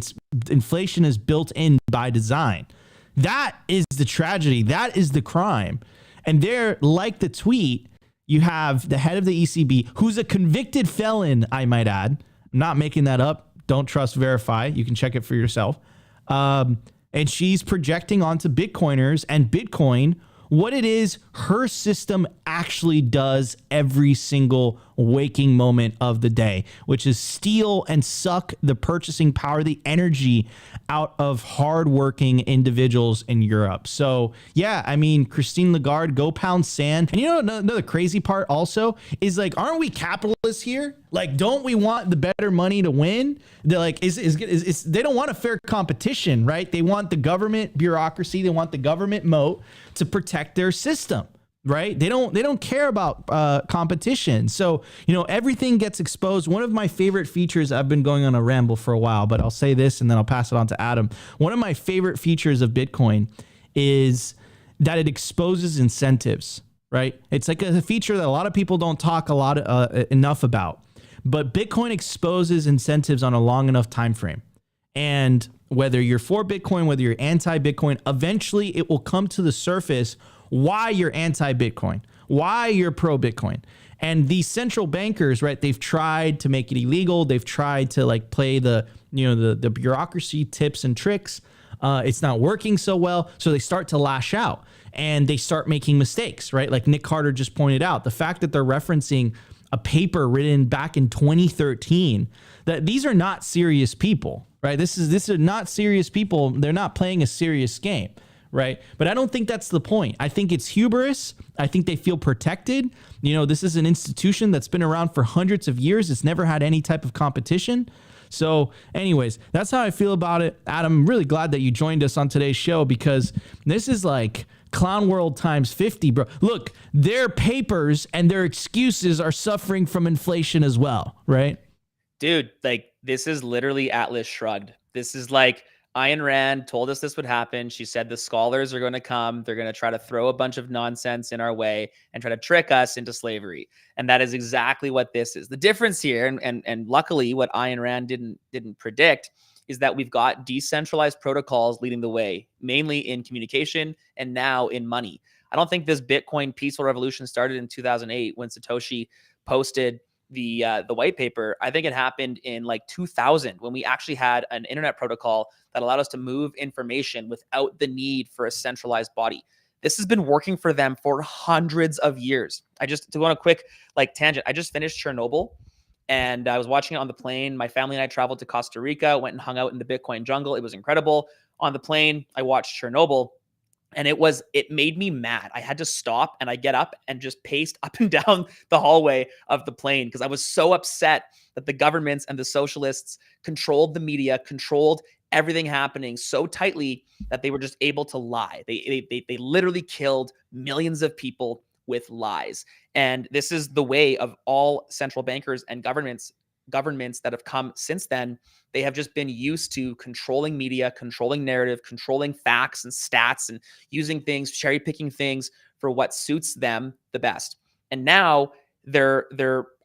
inflation is built in by design. That is the tragedy. That is the crime. And there, like the tweet, you have the head of the ECB, who's a convicted felon, I might add. I'm not making that up. Don't trust, verify. You can check it for yourself. And she's projecting onto Bitcoiners and Bitcoin what it is her system actually does every single waking moment of the day, which is steal and suck the purchasing power, the energy out of hardworking individuals in Europe. So yeah, I mean, Christine Lagarde, go pound sand. And another crazy part also is like, aren't we capitalists here? Like, don't we want the better money to win? They're like, they don't want a fair competition, right? They want the government bureaucracy. They want the government moat to protect their system, right? They don't care about competition. So, everything gets exposed. One of my favorite features, I've been going on a ramble for a while, but I'll say this and then I'll pass it on to Adam. One of my favorite features of Bitcoin is that it exposes incentives, right? It's like a feature that a lot of people don't talk enough about. But Bitcoin exposes incentives on a long enough time frame. And whether you're for Bitcoin, whether you're anti-Bitcoin, eventually it will come to the surface why you're anti-Bitcoin, why you're pro-Bitcoin. And these central bankers, right, they've tried to make it illegal. They've tried to like play the bureaucracy tips and tricks. It's not working so well. So they start to lash out and they start making mistakes, right? Like Nick Carter just pointed out, the fact that they're referencing a paper written back in 2013, that these are not serious people, right? This is not serious people. They're not playing a serious game, right? But I don't think that's the point. I think it's hubris. I think they feel protected. This is an institution that's been around for hundreds of years. It's never had any type of competition. So anyways, that's how I feel about it. Adam, I'm really glad that you joined us on today's show, because this is like Clown World times 50, bro. Look, their papers and their excuses are suffering from inflation as well, right? Dude, like, this is literally Atlas Shrugged. This is like Ayn Rand told us this would happen. She said the scholars are going to come. They're going to try to throw a bunch of nonsense in our way and try to trick us into slavery. And that is exactly what this is. The difference here, and luckily what Ayn Rand didn't predict, is that we've got decentralized protocols leading the way, mainly in communication and now in money. I don't think this Bitcoin peaceful revolution started in 2008 when Satoshi posted the white paper. I think it happened in like 2000 when we actually had an internet protocol that allowed us to move information without the need for a centralized body. This has been working for them for hundreds of years. To go on a quick tangent, I just finished Chernobyl. And I was watching it on the plane. My family and I traveled to Costa Rica, went and hung out in the Bitcoin jungle. It was incredible. On the plane, I watched Chernobyl, and it made me mad. I had to stop, and I get up and just paced up and down the hallway of the plane because I was so upset that the governments and the socialists controlled the media, controlled everything happening so tightly that they were just able to lie. They literally killed millions of people with lies. And this is the way of all central bankers and governments governments that have come since then, they have just been used to controlling media, controlling narrative, controlling facts and stats, and using things, cherry picking things for what suits them the best. And now they're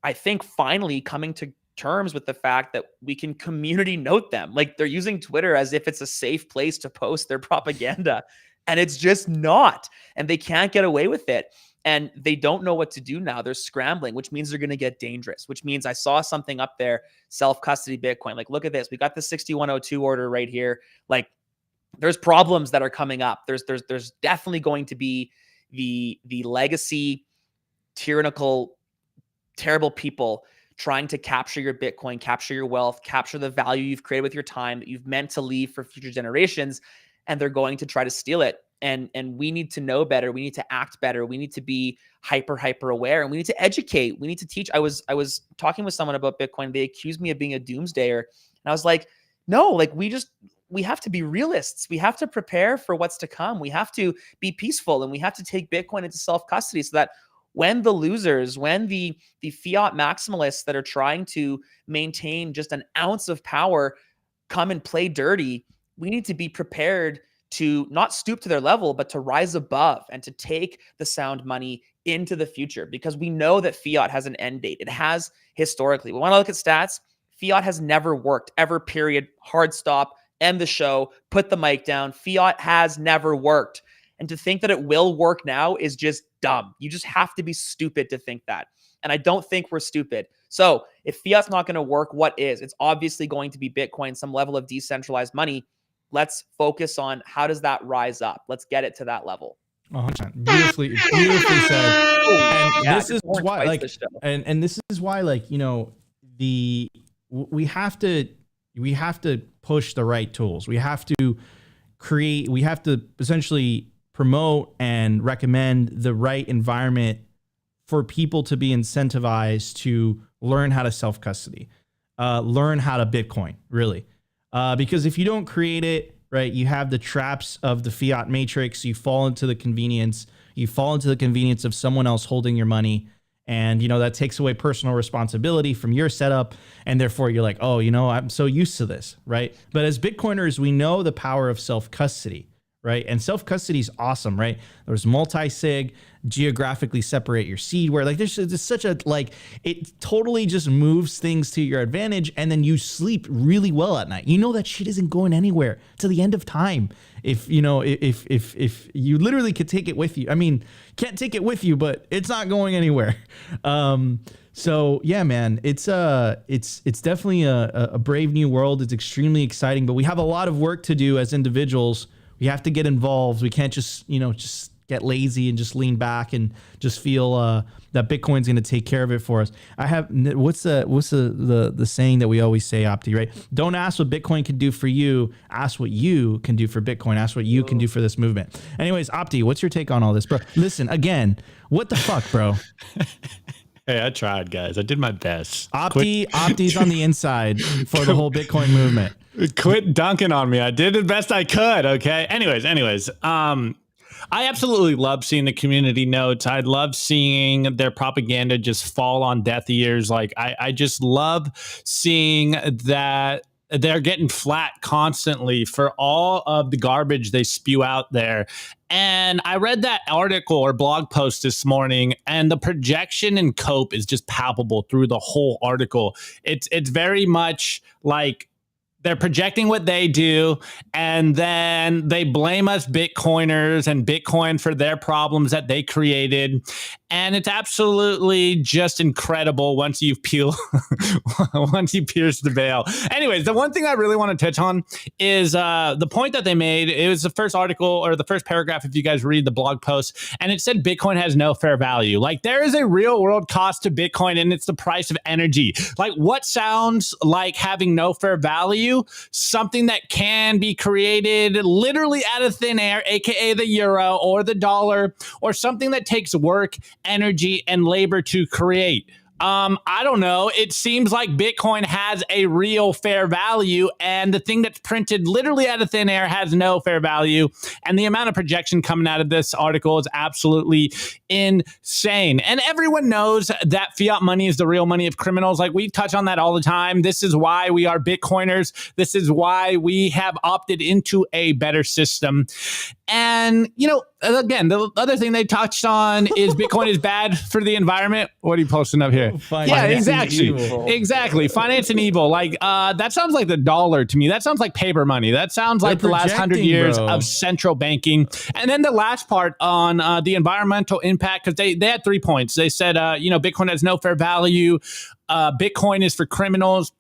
I think finally coming to terms with the fact that we can community note them. Like, they're using Twitter as if it's a safe place to post their propaganda, and it's just not. And they can't get away with it. And they don't know what to do now. They're scrambling, which means they're going to get dangerous, which means I saw something up there, self-custody Bitcoin. Like, look at this. We got the 6102 order right here. Like, there's problems that are coming up. There's definitely going to be the legacy, tyrannical, terrible people trying to capture your Bitcoin, capture your wealth, capture the value you've created with your time that you've meant to leave for future generations. And they're going to try to steal it. And we need to know better. We need to act better. We need to be hyper aware, and we need to educate. We need to teach. I was talking with someone about Bitcoin. They accused me of being a doomsdayer. And I was like, no, like, we have to be realists. We have to prepare for what's to come. We have to be peaceful, and we have to take Bitcoin into self-custody so that when the losers, when the fiat maximalists that are trying to maintain just an ounce of power come and play dirty, we need to be prepared to not stoop to their level, but to rise above and to take the sound money into the future, because we know that fiat has an end date. It has historically. We want to look at stats. Fiat has never worked, ever, period. Hard stop, end the show, put the mic down. Fiat has never worked. And to think that it will work now is just dumb. You just have to be stupid to think that. And I don't think we're stupid. So if fiat's not going to work, what is? It's obviously going to be Bitcoin, some level of decentralized money. Let's focus on how does that rise up? Let's get it to that level. 100%. Beautifully said. And this is why, like, and this is why, like, you know, we have to push the right tools. We have to essentially promote and recommend the right environment for people to be incentivized to learn how to self-custody, learn how to Bitcoin, really. Because if you don't create it, right, you have the traps of the fiat matrix. You fall into the convenience. You fall into the convenience of someone else holding your money. And, you know, that takes away personal responsibility from your setup. And therefore, you're like, oh, you know, I'm so used to this, right? But as Bitcoiners, we know the power of self-custody, right? And self-custody is awesome, right? There's multi-sig, geographically separate your seed, where like there's such a, like, it totally just moves things to your advantage, and then you sleep really well at night. You know that shit isn't going anywhere to the end of time. If you know, if you literally could take it with you. I mean, can't take it with you, but it's not going anywhere. So yeah, man, it's definitely a brave new world. It's extremely exciting, but we have a lot of work to do as individuals. We have to get involved. We can't just, you know, just get lazy and just lean back and just feel that Bitcoin's going to take care of it for us. I have, what's the saying that we always say, Opti, right? Don't ask what Bitcoin can do for you. Ask what you can do for Bitcoin. Ask what you can do for this movement. Anyways, Opti, what's your take on all this, bro? Listen, again, what the fuck, bro? Hey, I tried, guys. I did my best. Opti's on the inside for the whole Bitcoin movement. Quit dunking on me. I did the best I could. Okay. Anyways, I absolutely love seeing the community notes. I love seeing their propaganda just fall on deaf ears. Like, I just love seeing that they're getting flat constantly for all of the garbage they spew out there. And I read that article or blog post this morning, and the projection and cope is just palpable through the whole article. It's very much like they're projecting what they do, and then they blame us Bitcoiners and Bitcoin for their problems that they created. And it's absolutely just incredible once you pierce the veil. Anyways, the one thing I really want to touch on is the point that they made. It was the first article, or the first paragraph, if you guys read the blog post, and it said Bitcoin has no fair value. Like, there is a real world cost to Bitcoin, and it's the price of energy. Like, what sounds like having no fair value? Something that can be created literally out of thin air, aka the euro or the dollar, or something that takes work, energy, and labor to create. I don't know. It seems like Bitcoin has a real fair value, and the thing that's printed literally out of thin air has no fair value. And the amount of projection coming out of this article is absolutely insane. And everyone knows that fiat money is the real money of criminals. Like, we touch on that all the time. This is why we are Bitcoiners. This is why we have opted into a better system. And, you know, again, the other thing they touched on is Bitcoin is bad for the environment. What are you posting up here? Yeah, exactly. Finance and evil. Like, that sounds like the dollar to me. That sounds like paper money. That sounds like the last 100 years of central banking. And then the last part on the environmental impact, because they had 3 points. They said, you know, Bitcoin has no fair value. Bitcoin is for criminals.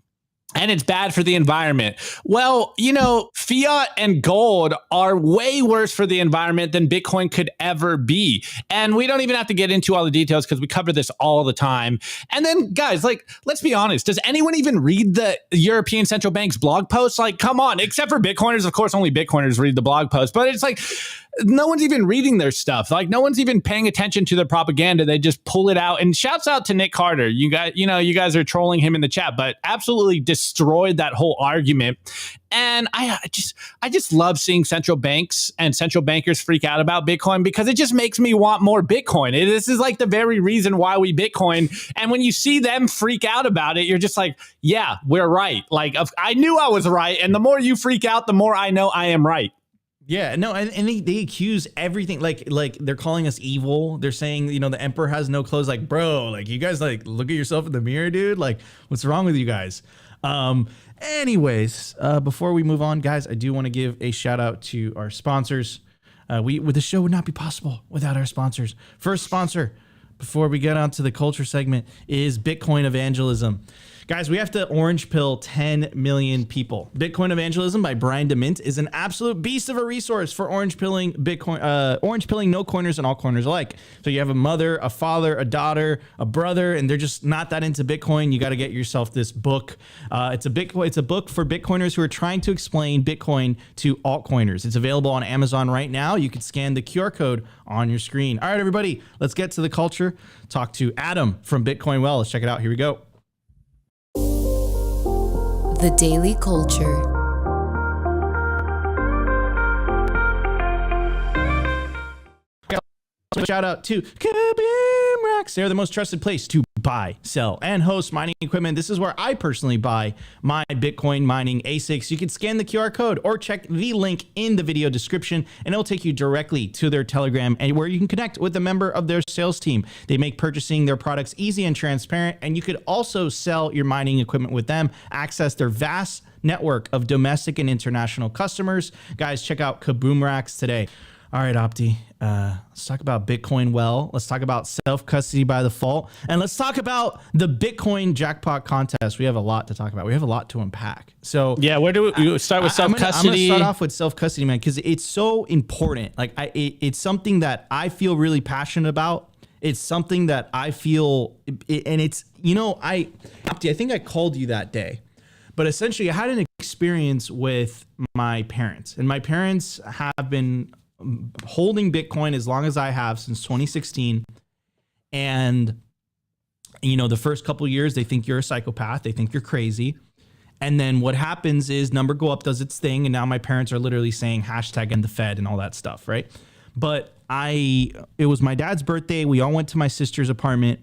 And it's bad for the environment. Well, you know, fiat and gold are way worse for the environment than Bitcoin could ever be. And we don't even have to get into all the details because we cover this all the time. And then, guys, like, let's be honest. Does anyone even read the European Central Bank's blog posts? Like, come on. Except for Bitcoiners. Of course, only Bitcoiners read the blog posts. But it's like, no one's even reading their stuff. Like, no one's even paying attention to their propaganda. They just pull it out. And shouts out to Nick Carter. You guys are trolling him in the chat, but absolutely destroyed that whole argument. And I just love seeing central banks and central bankers freak out about Bitcoin, because it just makes me want more Bitcoin. This is like the very reason why we Bitcoin. And when you see them freak out about it, you're just like, yeah, we're right. Like, I knew I was right. And the more you freak out, the more I know I am right. Yeah, no, and they accuse everything, like they're calling us evil. They're saying, you know, the emperor has no clothes. Like, bro, like, you guys, like, look at yourself in the mirror, dude. Like, what's wrong with you guys? Anyways, before we move on, guys, I do want to give a shout out to our sponsors. The show would not be possible without our sponsors. First sponsor, before we get on to the culture segment, is Bitcoin Evangelism. Guys, we have to orange pill 10 million people. Bitcoin Evangelism by Brian DeMint is an absolute beast of a resource for orange pilling Bitcoin, orange pilling no coiners and all coiners alike. So you have a mother, a father, a daughter, a brother, and they're just not that into Bitcoin. You got to get yourself this book. It's a book for Bitcoiners who are trying to explain Bitcoin to altcoiners. It's available on Amazon right now. You can scan the QR code on your screen. All right, everybody, let's get to the culture. Talk to Adam from Bitcoin Well. Let's check it out. Here we go. The Daily Culture. Shout out to Kaboom Racks. They're the most trusted place to buy, sell, and host mining equipment. This is where I personally buy my Bitcoin mining ASICs. You can scan the QR code or check the link in the video description, and it'll take you directly to their Telegram, and where you can connect with a member of their sales team. They make purchasing their products easy and transparent, and you could also sell your mining equipment with them, access their vast network of domestic and international customers. Guys, check out Kaboom Racks today. All right, Opti, let's talk about Bitcoin Well. Let's talk about self-custody by default. And let's talk about the Bitcoin jackpot contest. We have a lot to talk about. We have a lot to unpack. So yeah, where do we start with self-custody? I'm going to start off with self-custody, man, because it's so important. Like, it's something that I feel really passionate about. It's something that I feel, and it's, you know, Opti, I think I called you that day. But essentially, I had an experience with my parents. And my parents have been holding Bitcoin as long as I have, since 2016. And, you know, the first couple of years, they think you're a psychopath. They think you're crazy. And then what happens is number go up, does its thing. And now my parents are literally saying hashtag end the Fed and all that stuff, right? But it was my dad's birthday. We all went to my sister's apartment.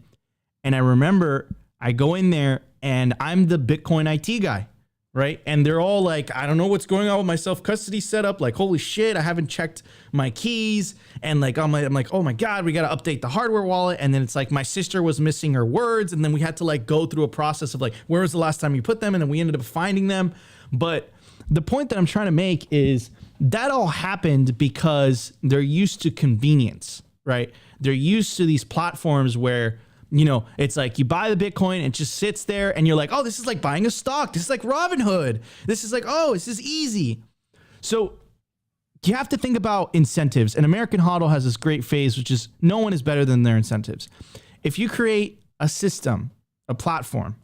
And I remember I go in there and I'm the Bitcoin IT guy. Right. And they're all like, I don't know what's going on with my self-custody setup. Like, holy shit, I haven't checked my keys. And like, I'm like, oh my God, we got to update the hardware wallet. And then it's like, my sister was missing her words. And then we had to like go through a process of like, where was the last time you put them? And then we ended up finding them. But the point that I'm trying to make is that all happened because they're used to convenience, right? They're used to these platforms where, you know, it's like you buy the Bitcoin, it just sits there and you're like, oh, this is like buying a stock. This is like Robinhood. This is like, oh, this is easy. So you have to think about incentives. And American HODL has this great phase, which is no one is better than their incentives. If you create a system, a platform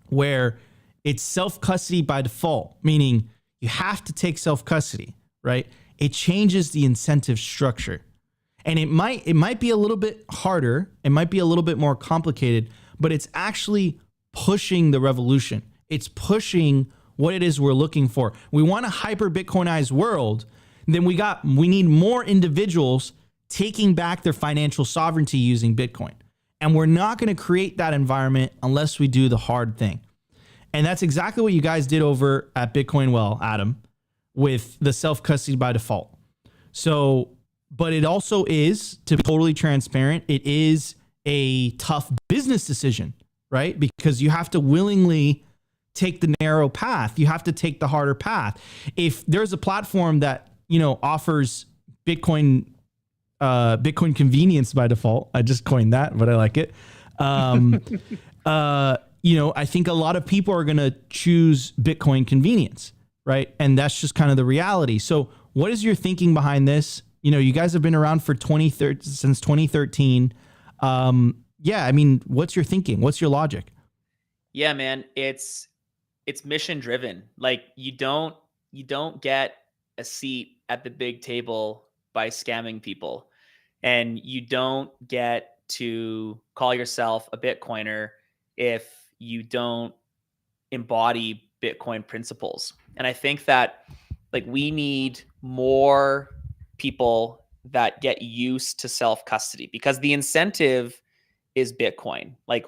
where it's self-custody by default, meaning you have to take self-custody, right? It changes the incentive structure. And it might be a little bit harder. It might be a little bit more complicated, but it's actually pushing the revolution. It's pushing what it is we're looking for. We want a hyper Bitcoinized world. Then we need more individuals taking back their financial sovereignty using Bitcoin. And we're not going to create that environment unless we do the hard thing. And that's exactly what you guys did over at Bitcoin Well, Adam, with the self-custody by default. So, but it also is, to be totally transparent, it is a tough business decision, right? Because you have to willingly take the narrow path. You have to take the harder path. If there's a platform that, offers Bitcoin convenience by default, I just coined that, but I like it. I think a lot of people are going to choose Bitcoin convenience, right? And that's just kind of the reality. So what is your thinking behind this? You guys have been around for since 2013. What's your thinking? What's your logic? Yeah, man, it's mission driven. Like you don't get a seat at the big table by scamming people, and you don't get to call yourself a Bitcoiner if you don't embody Bitcoin principles. And I think that we need more people that get used to self-custody, because the incentive is Bitcoin. Like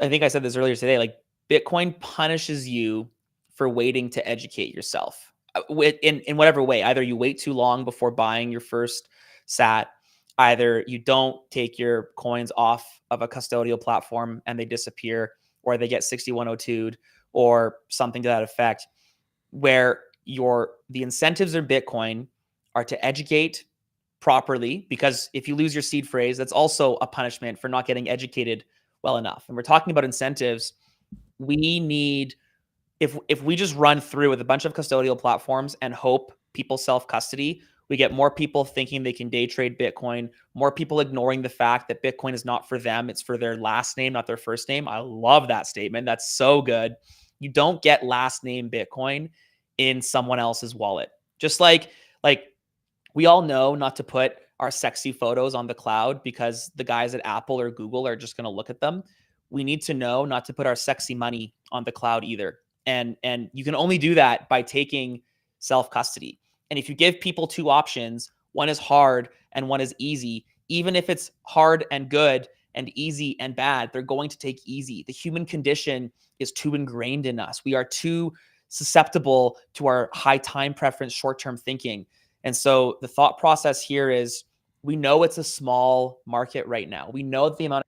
I think I said this earlier today, Bitcoin punishes you for waiting to educate yourself in whatever way. Either you wait too long before buying your first sat, either you don't take your coins off of a custodial platform and they disappear, or they get 6102'd or something to that effect, where the incentives in Bitcoin are to educate properly, because if you lose your seed phrase, that's also a punishment for not getting educated well enough. And we're talking about incentives. We need, if we just run through with a bunch of custodial platforms and hope people self-custody, we get more people thinking they can day trade Bitcoin, more people ignoring the fact that Bitcoin is not for them. It's for their last name, not their first name. I love that statement. That's so good. You don't get last name Bitcoin in someone else's wallet. Just like we all know not to put our sexy photos on the cloud because the guys at Apple or Google are just going to look at them. We need to know not to put our sexy money on the cloud either. And you can only do that by taking self-custody. And if you give people two options, one is hard and one is easy, even if it's hard and good and easy and bad, they're going to take easy. The human condition is too ingrained in us. We are too susceptible to our high time preference, short-term thinking. And so the thought process here is, we know it's a small market right now. We know that the amount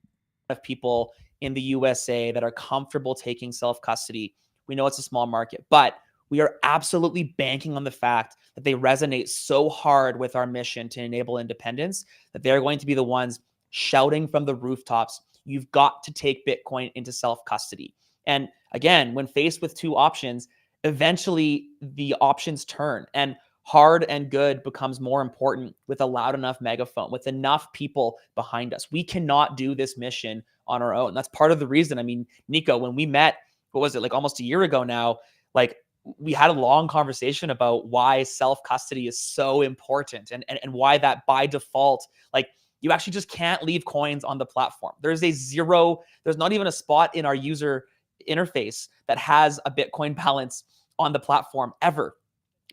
of people in the USA that are comfortable taking self-custody, we know it's a small market, but we are absolutely banking on the fact that they resonate so hard with our mission to enable independence that they're going to be the ones shouting from the rooftops, you've got to take Bitcoin into self-custody. And again, when faced with two options, eventually the options turn, and hard and good becomes more important with a loud enough megaphone, with enough people behind us. We cannot do this mission on our own. That's part of the reason. I mean, Nico, when we met, what was it, almost a year ago now, we had a long conversation about why self-custody is so important, and why that by default, you actually just can't leave coins on the platform. There's not even a spot in our user interface that has a Bitcoin balance on the platform ever,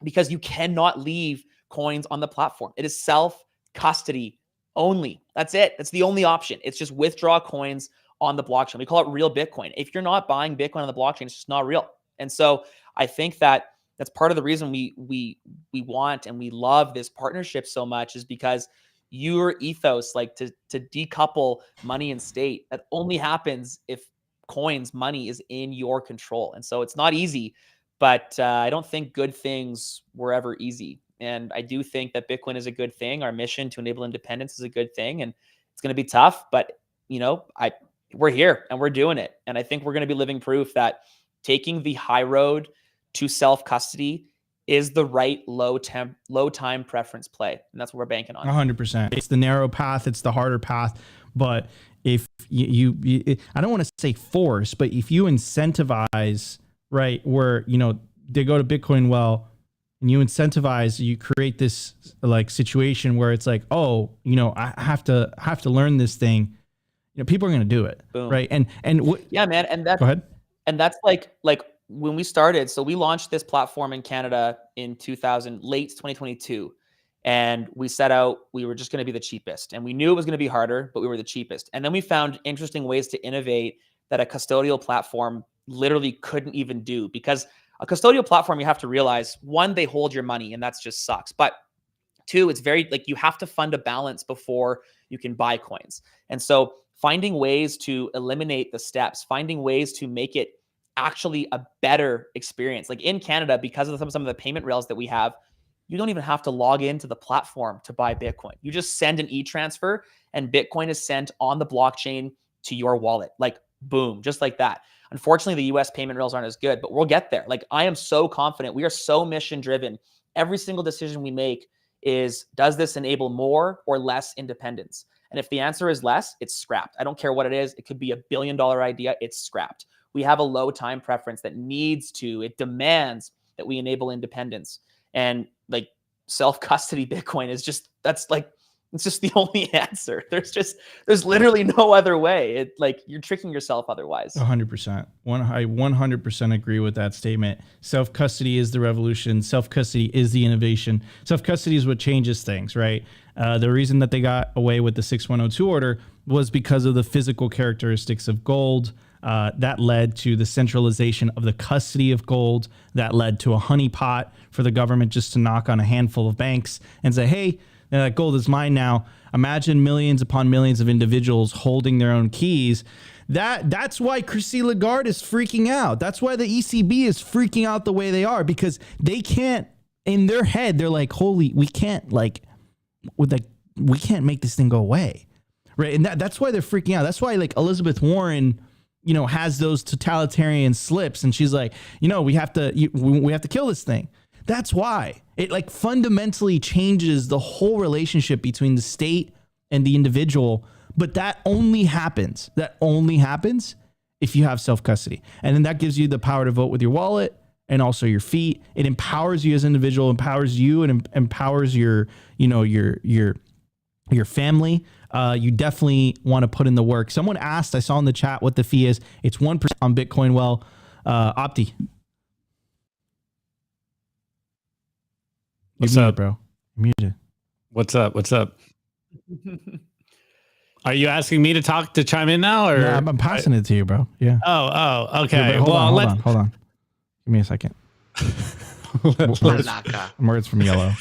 because you cannot leave coins on the platform. It is self-custody only. That's it. That's the only option. It's just withdraw coins on the blockchain. We call it real Bitcoin. If you're not buying Bitcoin on the blockchain, it's just not real. And so I think that that's part of the reason we want and we love this partnership so much, is because your ethos, to decouple money and state, that only happens if coins, money is in your control. And so it's not easy, but I don't think good things were ever easy. And I do think that Bitcoin is a good thing. Our mission to enable independence is a good thing, and it's going to be tough, but we're here and we're doing it. And I think we're going to be living proof that taking the high road to self-custody is the right low time preference play. And that's what we're banking on. 100%. It's the narrow path. It's the harder path. But if you I don't want to say force, but if you incentivize, right, where, they go to Bitcoin Well and you incentivize, you create this situation where it's I have to learn this thing. people are going to do it. Boom. Right. Yeah, man. And that's, go ahead. And that's like when we started. So we launched this platform in Canada in late 2022. And we set out, we were just going to be the cheapest. And we knew it was going to be harder, but we were the cheapest. And then we found interesting ways to innovate that a custodial platform literally couldn't even do, because a custodial platform, you have to realize, one, they hold your money, and that's just sucks. But two, it's very like you have to fund a balance before you can buy coins. And so finding ways to eliminate the steps, finding ways to make it actually a better experience. Like in Canada, because of some of the payment rails that we have, you don't even have to log into the platform to buy Bitcoin. You just send an e-transfer and Bitcoin is sent on the blockchain to your wallet. Like boom, just like that. Unfortunately, the US payment rails aren't as good, but we'll get there. Like I am so confident. We are so mission driven. Every single decision we make is, does this enable more or less independence? And if the answer is less, it's scrapped. I don't care what it is. It could be $1 billion idea. It's scrapped. We have a low time preference that it demands that we enable independence. And like self-custody Bitcoin is just, it's just the only answer. There's literally no other way. You're tricking yourself otherwise. 100%. I 100% agree with that statement. Self-custody is the revolution. Self-custody is the innovation. Self-custody is what changes things, right? The reason that they got away with the 6102 order was because of the physical characteristics of gold. That led to the centralization of the custody of gold. That led to a honeypot for the government just to knock on a handful of banks and say, hey, that gold is mine now. Imagine millions upon millions of individuals holding their own keys. That's why Christine Lagarde is freaking out. That's why the ECB is freaking out the way they are, because they can't, in their head, they're like, holy, we can't make this thing go away. Right. And that's why they're freaking out. That's why Elizabeth Warren, has those totalitarian slips, and she's like, we have to kill this thing. That's why it fundamentally changes the whole relationship between the state and the individual. But that only happens if you have self-custody. And then that gives you the power to vote with your wallet and also your feet. It empowers you as an individual, empowers you, and empowers your family. You definitely want to put in the work. Someone asked, I saw in the chat what the fee is. It's 1% on Bitcoin. Well, Opti. What's You're up, muted, bro? You're muted. What's up? Are you asking me to chime in now, or? No, I'm passing it to you, bro. Yeah. Oh, okay. Yeah, hold on. Give me a second. Words from Yellow.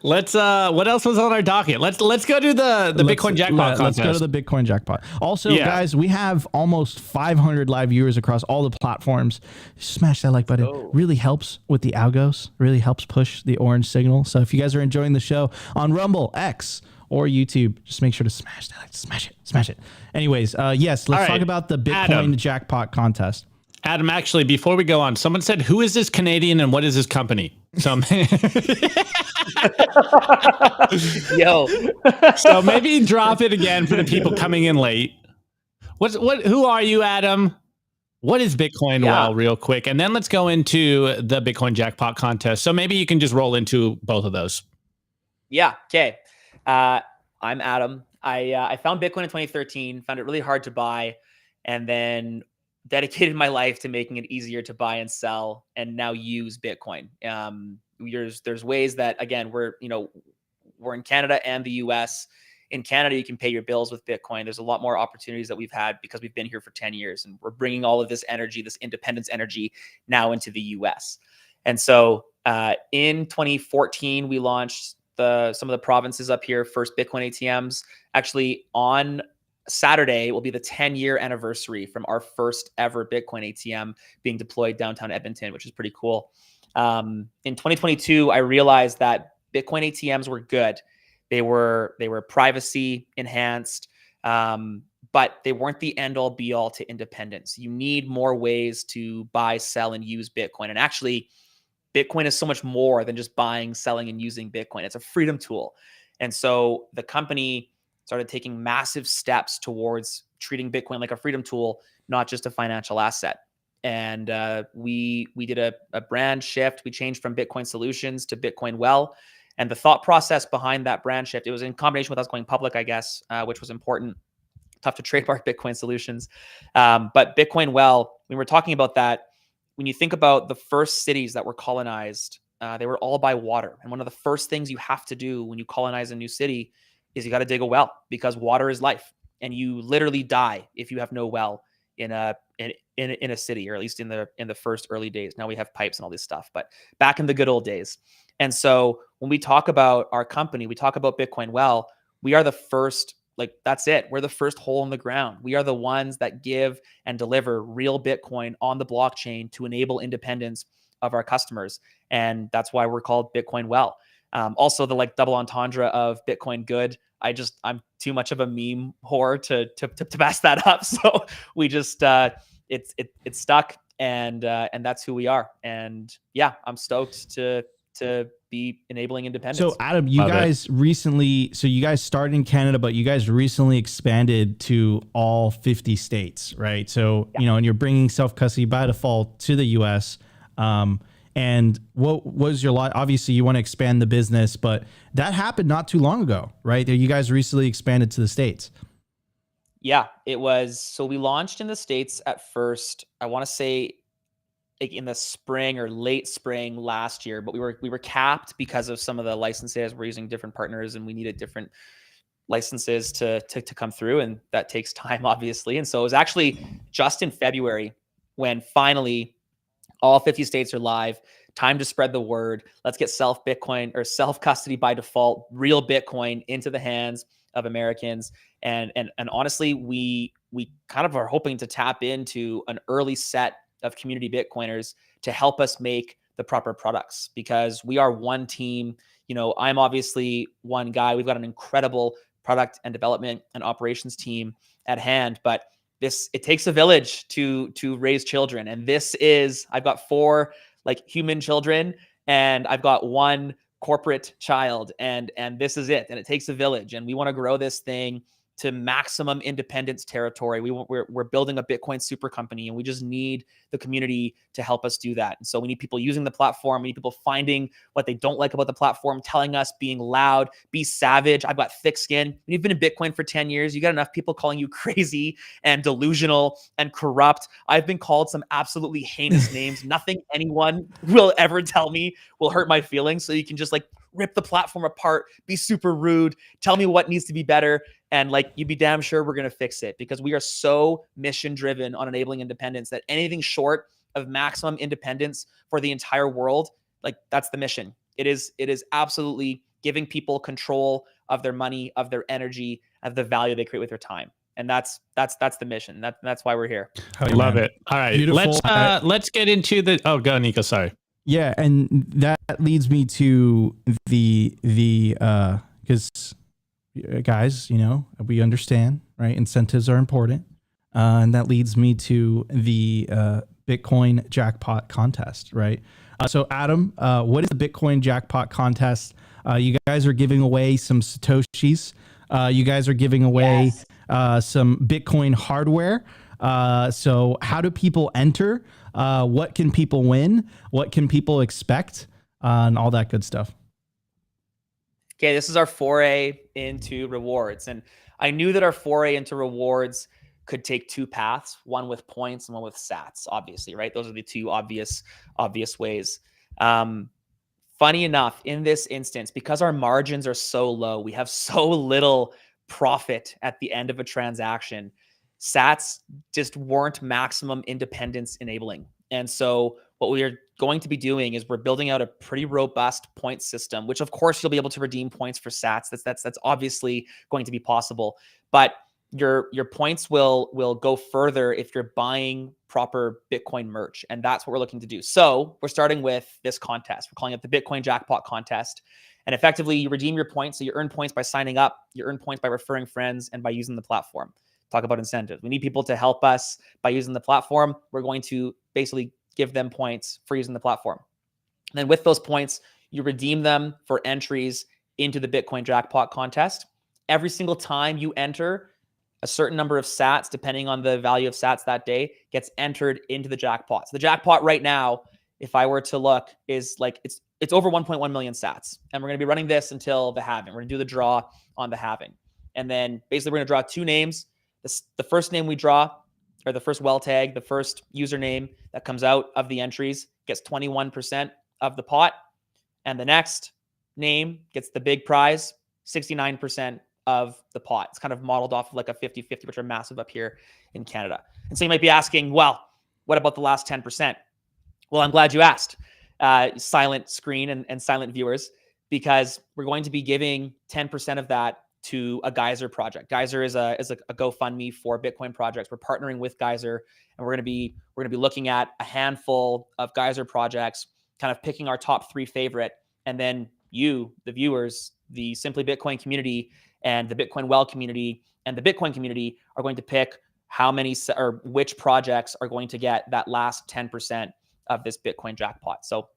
Let's what else was on our docket? Let's go to the Bitcoin jackpot contest. Let's go to the Bitcoin jackpot. Also, guys, we have almost 500 live viewers across all the platforms. Smash that like button. Really helps with the algos. Really helps push the orange signal. So if you guys are enjoying the show on Rumble, X, or YouTube, just make sure to smash that. Smash it. Anyways, yes, let's talk about the Bitcoin jackpot contest. Adam, actually, before we go on, someone said, who is this Canadian and what is his company? So maybe drop it again for the people coming in late. Who are you, Adam? What is Bitcoin? Well, real quick. And then let's go into the Bitcoin jackpot contest. So maybe you can just roll into both of those. Yeah. Okay. I'm Adam. I found Bitcoin in 2013, found it really hard to buy, and then dedicated my life to making it easier to buy and sell, and now use Bitcoin. There's ways that, again, we're in Canada and the US. In Canada, you can pay your bills with Bitcoin. There's a lot more opportunities that we've had because we've been here for 10 years, and we're bringing all of this energy, this independence energy, now into the US. And so in 2014, we launched some of the provinces up here, first Bitcoin ATMs. Actually, on Saturday will be the 10-year anniversary from our first ever Bitcoin ATM being deployed downtown Edmonton, which is pretty cool. In 2022, I realized that Bitcoin ATMs were good. They were privacy enhanced, but they weren't the end all be all to independence. You need more ways to buy, sell, and use Bitcoin. And actually, Bitcoin is so much more than just buying, selling, and using Bitcoin. It's a freedom tool. And so the company started taking massive steps towards treating Bitcoin like a freedom tool, not just a financial asset. And we did a brand shift. We changed from Bitcoin Solutions to Bitcoin Well. And the thought process behind that brand shift, it was in combination with us going public, I guess, which was important. tough to trademark Bitcoin solutions. But Bitcoin Well, when we're talking about that, when you think about the first cities that were colonized, they were all by water. And one of the first things you have to do when you colonize a new city is you got to dig a well, because water is life. And you literally die if you have no well in a city, or at least in the first early days. Now we have pipes and all this stuff, but back in the good old days. And so when we talk about our company, we talk about Bitcoin Well, we are the first, like, that's it. We're the first hole in the ground. We are the ones that give and deliver real Bitcoin on the blockchain to enable independence of our customers. And that's why we're called Bitcoin Well. Also the like double entendre of Bitcoin Good. I'm too much of a meme whore to pass that up. So we just, it's stuck, and that's who we are. And yeah, I'm stoked to be enabling independence. So Adam, you guys recently, so you guys started in Canada, but you guys recently expanded to all 50 states, right? So, you know, and you're bringing self-custody by default to the US. And what was your lot? Obviously you want to expand the business, but that happened not too long ago, right? You guys recently expanded to the States. Yeah, it was. So we launched in the States at first, I want to say like in the spring or late spring last year, but we were capped because of some of the licenses. We're using different partners and we needed different licenses to come through, and that takes time, obviously. And so it was actually just in February when finally all 50 states are live. Time to spread the word. Let's get Bitcoin or self-custody by default, real Bitcoin into the hands of Americans. And honestly, we kind of are hoping to tap into an early set of community Bitcoiners to help us make the proper products, because we are one team. You know, I'm obviously one guy. We've got an incredible product and development and operations team at hand, but it takes a village to raise children. And I've got 4 like human children, and I've got 1 corporate child, and this is it. And it takes a village, and we want to grow this thing to maximum independence territory. We're building a Bitcoin super company, and we just need the community to help us do that. And so we need people using the platform. We need people finding what they don't like about the platform, telling us, being loud, be savage. I've got thick skin. When you've been in Bitcoin for 10 years, you got enough people calling you crazy and delusional and corrupt. I've been called some absolutely heinous names. Nothing anyone will ever tell me will hurt my feelings. So you can just like rip the platform apart, be super rude, tell me what needs to be better. And like, you'd be damn sure we're going to fix it, because we are so mission driven on enabling independence that anything short of maximum independence for the entire world, like that's the mission. It is absolutely giving people control of their money, of their energy, of the value they create with their time. And that's the mission. That's why we're here. I love it. All right. Beautiful. Let's get into the, oh, go Nico. Sorry. Yeah. And that leads me to because guys, you know, we understand, right? Incentives are important. And that leads me to the Bitcoin jackpot contest, right? So Adam, what is the Bitcoin jackpot contest? You guys are giving away some Satoshis. You guys are giving away some Bitcoin hardware. So how do people enter? What can people win? What can people expect? And all that good stuff. Okay, this is our foray into rewards. And I knew that our foray into rewards could take 2 paths, one with points and one with sats, obviously, right? Those are the 2 obvious ways. Funny enough, in this instance, because our margins are so low, we have so little profit at the end of a transaction, sats just weren't maximum independence enabling. And so what we are going to be doing is we're building out a pretty robust point system, which of course you'll be able to redeem points for sats. That's obviously going to be possible, but your points will go further if you're buying proper Bitcoin merch. And that's what we're looking to do. So we're starting with this contest. We're calling it the Bitcoin Jackpot Contest. And effectively you redeem your points. So you earn points by signing up, you earn points by referring friends, and by using the platform. Talk about incentives. We need people to help us by using the platform. We're going to basically give them points for using the platform. And then with those points, you redeem them for entries into the Bitcoin Jackpot Contest. Every single time you enter, a certain number of sats, depending on the value of sats that day, gets entered into the jackpot. So the jackpot right now, if I were to look, is like it's over 1.1 million sats. And we're going to be running this until the halving. We're going to do the draw on the halving. And then basically we're going to draw 2 names. the first name we draw, or the first well tag, the first username that comes out of the entries gets 21% of the pot. And the next name gets the big prize, 69% of the pot. It's kind of modeled off of like a 50-50, which are massive up here in Canada. And so you might be asking, well, what about the last 10%? Well, I'm glad you asked, silent screen and silent viewers, because we're going to be giving 10% of that to a Geyser project. Geyser is a GoFundMe for Bitcoin projects. We're partnering with Geyser, and we're going to be looking at a handful of Geyser projects, kind of picking our top 3 favorite, and then you, the viewers, the Simply Bitcoin community, and the Bitcoin Well community, and the Bitcoin community are going to pick how many or which projects are going to get that last 10% of this Bitcoin jackpot. So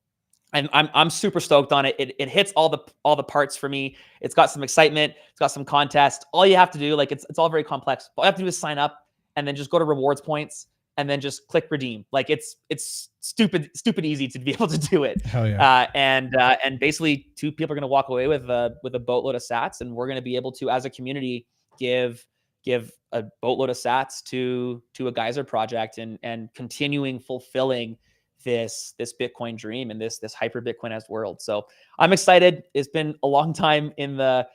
I'm super stoked on it. It hits all the parts for me. It's got some excitement. It's got some contest. All you have to do, like, it's all very complex. All you have to do is sign up and then just go to rewards points and then just click redeem. Like, it's stupid easy to be able to do it. Hell yeah. And basically 2 people are going to walk away with a boatload of sats, and we're going to be able to, as a community, give a boatload of sats to a Geyser project, and continuing fulfilling this Bitcoin dream and this hyper Bitcoinized world. So I'm excited. It's been a long time in the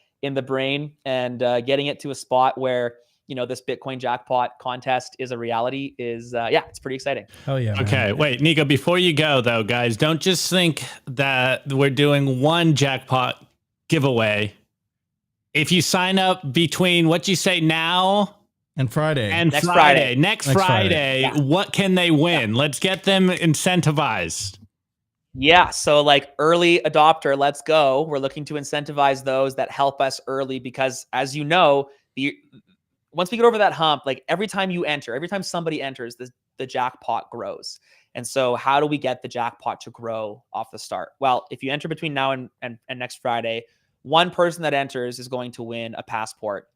brain, and getting it to a spot where, you know, this Bitcoin jackpot contest is a reality is it's pretty exciting. Oh yeah. Okay, Man. wait, Nico, before you go though, guys, don't just think that we're doing one jackpot giveaway. If you sign up between what you say now and Friday next Friday, yeah. What can they win? Let's get them incentivized. Yeah. So, like, early adopter, let's go. We're looking to incentivize those that help us early, because, as you know, once we get over that hump, like, every time somebody enters, the jackpot grows. And so how do we get the jackpot to grow off the start? Well, if you enter between now and next Friday, one person that enters is going to win a passport,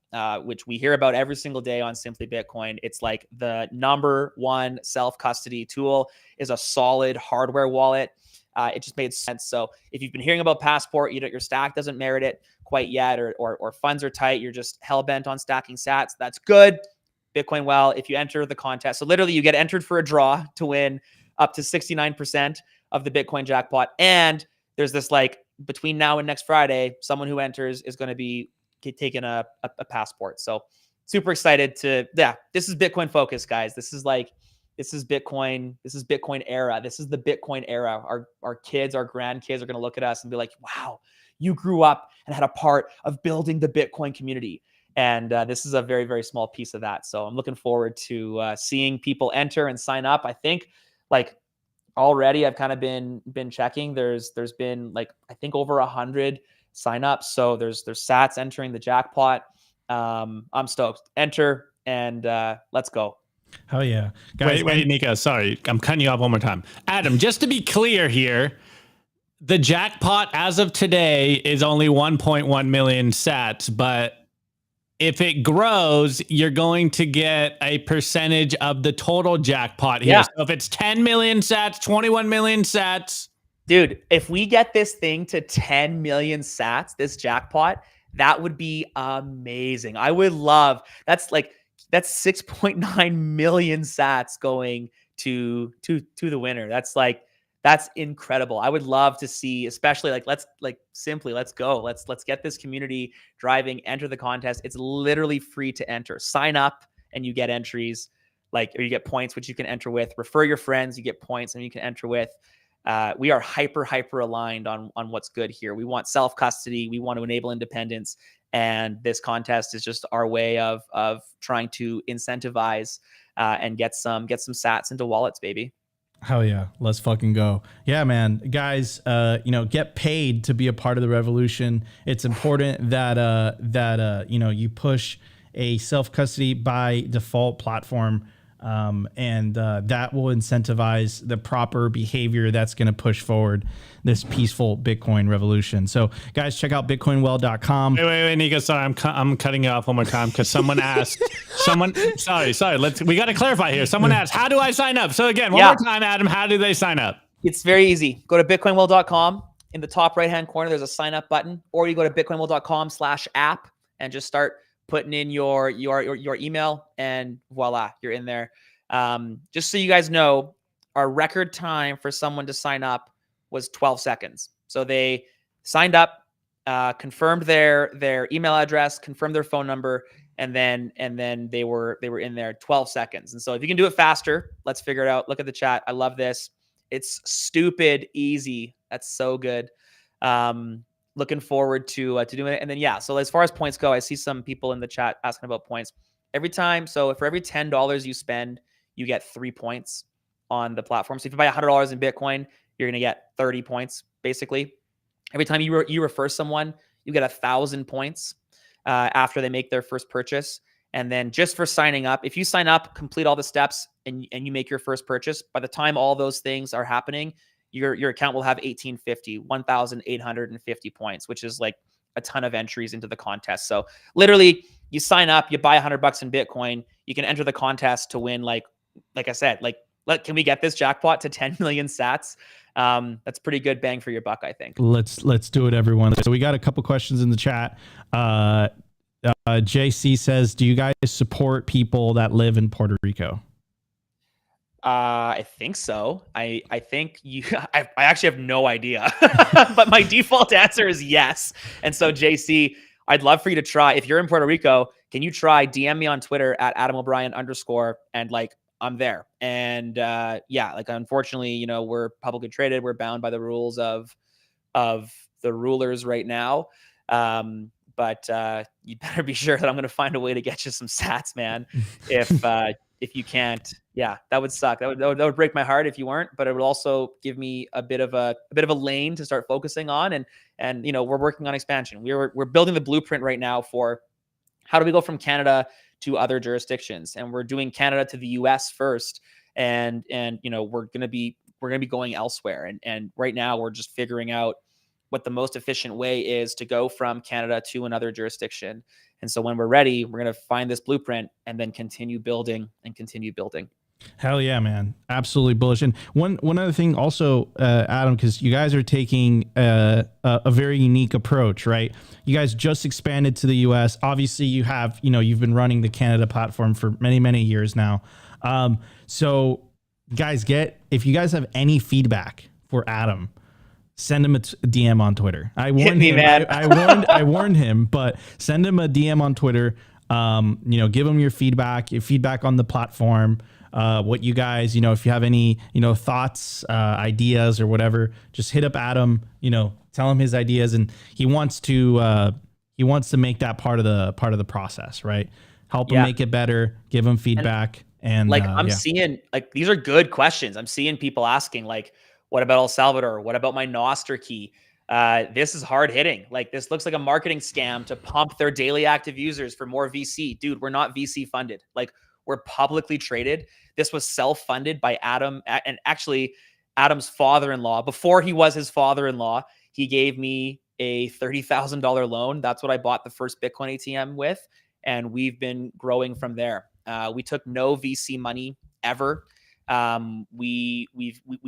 which we hear about every single day on Simply Bitcoin. It's like the #1 self-custody tool is a solid hardware wallet. It just made sense. So if you've been hearing about Passport, your stack doesn't merit it quite yet, or funds are tight, you're just hell-bent on stacking sats, that's good. Bitcoin Well, if you enter the contest, so literally you get entered for a draw to win up to 69% of the Bitcoin jackpot. And there's this, like, between now and next Friday, someone who enters is going to be taking a passport. So super excited this is Bitcoin focus, guys. This is Bitcoin. This is Bitcoin era. This is the Bitcoin era. Our kids, our grandkids are going to look at us and be like, wow, you grew up and had a part of building the Bitcoin community. And this is a very, very small piece of that. So I'm looking forward to seeing people enter and sign up. I think, like, already I've kind of been checking. There's been, like, I think over 100 signups. So there's sats entering the jackpot. I'm stoked. Enter and let's go. Hell yeah. Guys, Wait, Nico, sorry. I'm cutting you off one more time. Adam, just to be clear here, the jackpot as of today is only 1.1 million sats, but if it grows, you're going to get a percentage of the total jackpot here. Yeah. So if it's 10 million sats, 21 million sats. Dude, if we get this thing to 10 million sats, this jackpot, that would be amazing. I would love, that's 6.9 million sats going to the winner. That's incredible. I would love to see, especially let's go. Let's get this community driving, enter the contest. It's literally free to enter. Sign up and you get entries, or you get points, which you can enter with. Refer your friends, you get points and you can enter with. We are hyper aligned on what's good here. We want self-custody. We want to enable independence. And this contest is just our way of trying to incentivize and get some sats into wallets, baby. Hell yeah. Let's fucking go. Yeah, man. Guys, get paid to be a part of the revolution. It's important that you push a self-custody by default platform. And that will incentivize the proper behavior that's going to push forward this peaceful Bitcoin revolution. So, guys, check out bitcoinwell.com. Wait, Nico, sorry, I'm cutting you off one more time because someone asked. Sorry. We got to clarify here. Someone asked, how do I sign up? So again, one more time, Adam, how do they sign up? It's very easy. Go to bitcoinwell.com. In the top right-hand corner, there's a sign up button, or you go to bitcoinwell.com/app and just start putting in your email, and voila, you're in there. Just so you guys know, our record time for someone to sign up was 12 seconds. So they signed up, confirmed their email address, confirmed their phone number, and then they were in there 12 seconds. And so if you can do it faster, let's figure it out. Look at the chat. I love this. It's stupid easy. That's so good. Looking forward to doing it. And then, yeah, so as far as points go, I see some people in the chat asking about points. So for every $10 you spend, you get 3 points on the platform. So if you buy $100 in Bitcoin, you're going to get 30 points, basically. Every time you refer someone, you get 1,000 points after they make their first purchase. And then just for signing up, if you sign up, complete all the steps, and you make your first purchase, by the time all those things are happening, your account will have 1,850 points, which is like a ton of entries into the contest. So literally, you sign up, you buy $100 in Bitcoin, you can enter the contest to win, like I said, can we get this jackpot to 10 million sats? That's pretty good bang for your buck, I think. Let's do it, everyone. So we got a couple questions in the chat. JC says, do you guys support people that live in Puerto Rico? I think so. I think I actually have no idea, but my default answer is yes. And so JC, I'd love for you to try. If you're in Puerto Rico, can you try DM me on Twitter at @AdamO'Brien_ and I'm there. And unfortunately, we're publicly traded. We're bound by the rules of the rulers right now. But you better be sure that I'm going to find a way to get you some sats, man. If you can't, yeah, that would suck. That would break my heart if you weren't. But it would also give me a bit of a lane to start focusing on. And we're working on expansion. We're building the blueprint right now for how do we go from Canada to other jurisdictions, and we're doing Canada to the US first. And we're gonna be going elsewhere. And right now we're just figuring out what the most efficient way is to go from Canada to another jurisdiction. And so when we're ready, we're going to find this blueprint and then continue building. Hell yeah, man. Absolutely bullish. And one other thing also, Adam, because you guys are taking a very unique approach, right? You guys just expanded to the US. Obviously you have, you've been running the Canada platform for many, many years now. So guys, if you guys have any feedback for Adam, send him a DM on Twitter. I warned him. I warned him, but send him a DM on Twitter. Give him your feedback on the platform. What you guys, if you have any, thoughts, ideas or whatever, just hit up Adam. Tell him his ideas, and he wants to make that part of the process, right? Help him make it better. Give him feedback, and I'm seeing these are good questions. I'm seeing people asking what about El Salvador? What about my Nostr key? This is hard hitting. This looks like a marketing scam to pump their daily active users for more VC. Dude, we're not VC funded. We're publicly traded. This was self-funded by Adam, and actually Adam's father-in-law. Before he was his father-in-law, he gave me a $30,000 loan. That's what I bought the first Bitcoin ATM with. And we've been growing from there. We took no VC money ever. We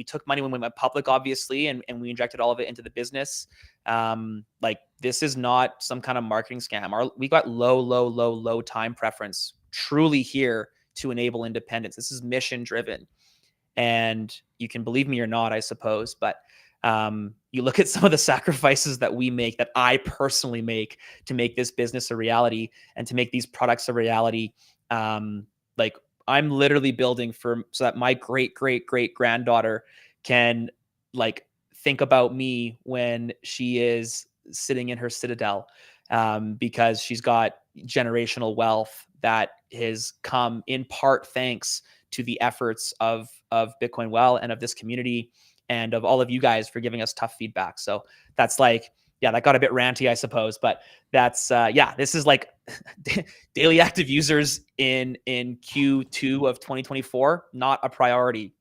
took money when we went public, obviously, and we injected all of it into the business. This is not some kind of marketing scam. We got low time preference truly here to enable independence. This is mission driven, and you can believe me or not, I suppose, but you look at some of the sacrifices that we make, that I personally make to make this business a reality and to make these products a reality. I'm literally building so that my great granddaughter can think about me when she is sitting in her citadel, because she's got generational wealth that has come in part thanks to the efforts of Bitcoin Well and of this community and of all of you guys for giving us tough feedback. So that's that got a bit ranty, I suppose, but that's, this is daily active users in Q2 of 2024, not a priority.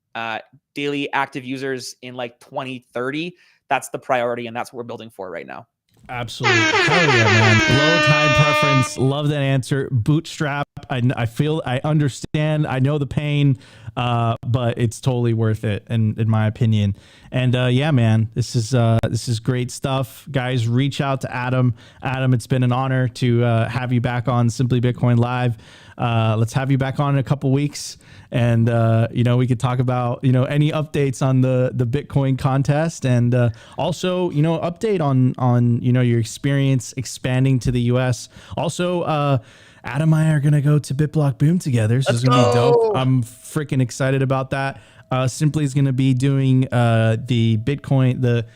Daily active users in 2030, that's the priority, and that's what we're building for right now. Absolutely. Hell yeah, man. Low time preference. Love that answer. Bootstrap. I feel, I understand, I know the pain, but it's totally worth it, in my opinion. And yeah, man, this is great stuff, guys. Reach out to Adam. Adam, it's been an honor to have you back on Simply Bitcoin Live. Let's have you back on in a couple weeks, and we could talk about any updates on the Bitcoin contest, and also update on your experience expanding to the US. Also, Adam and I are gonna go to BitBlock Boom together, so it's gonna be dope. I'm freaking excited about that. Simply is gonna be doing the Bitcoin, the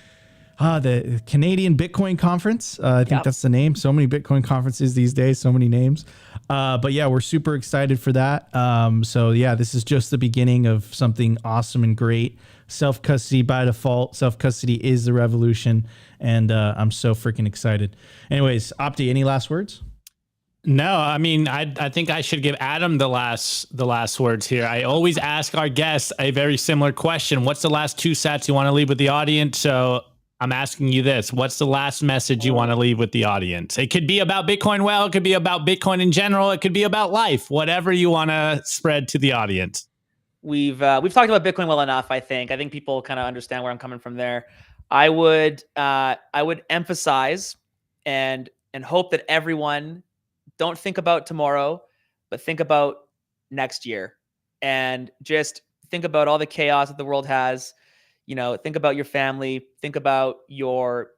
Canadian Bitcoin Conference. I think that's the name. So many Bitcoin conferences these days, so many names. But yeah, we're super excited for that. So yeah, this is just the beginning of something awesome and great. Self-custody by default. Self-custody is the revolution. And I'm so freaking excited. Anyways, Opti, any last words? No, I mean, I think I should give Adam the last words here. I always ask our guests a very similar question. What's the last 2 sats you want to leave with the audience? So I'm asking you this. What's the last message you want to leave with the audience? It could be about Bitcoin well, it could be about Bitcoin in general, it could be about life, whatever you want to spread to the audience. We've talked about Bitcoin well enough, I think. I think people kind of understand where I'm coming from there. I would emphasize and hope that everyone don't think about tomorrow, but think about next year, and just think about all the chaos that the world has. Think about your family, think about your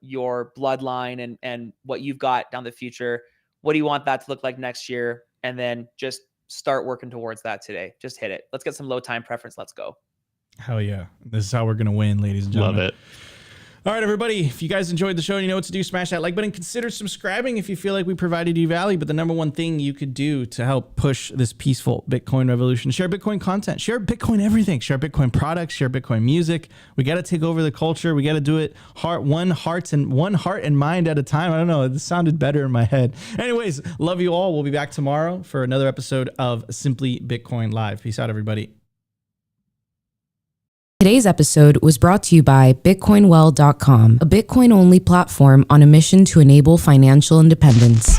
bloodline and what you've got down the future. What do you want that to look like next year? And then just start working towards that today. Just hit it. Let's get some low time preference. Let's go. Hell yeah. This is how we're going to win, ladies and gentlemen. Love it. All right, everybody, if you guys enjoyed the show, you know what to do. Smash that like button. Consider subscribing if you feel like we provided you value. But the number one thing you could do to help push this peaceful Bitcoin revolution, share Bitcoin content, share Bitcoin everything, share Bitcoin products, share Bitcoin music. We got to take over the culture. We got to do it one heart and mind at a time. I don't know. This sounded better in my head. Anyways, love you all. We'll be back tomorrow for another episode of Simply Bitcoin Live. Peace out, everybody. Today's episode was brought to you by BitcoinWell.com, a Bitcoin-only platform on a mission to enable financial independence.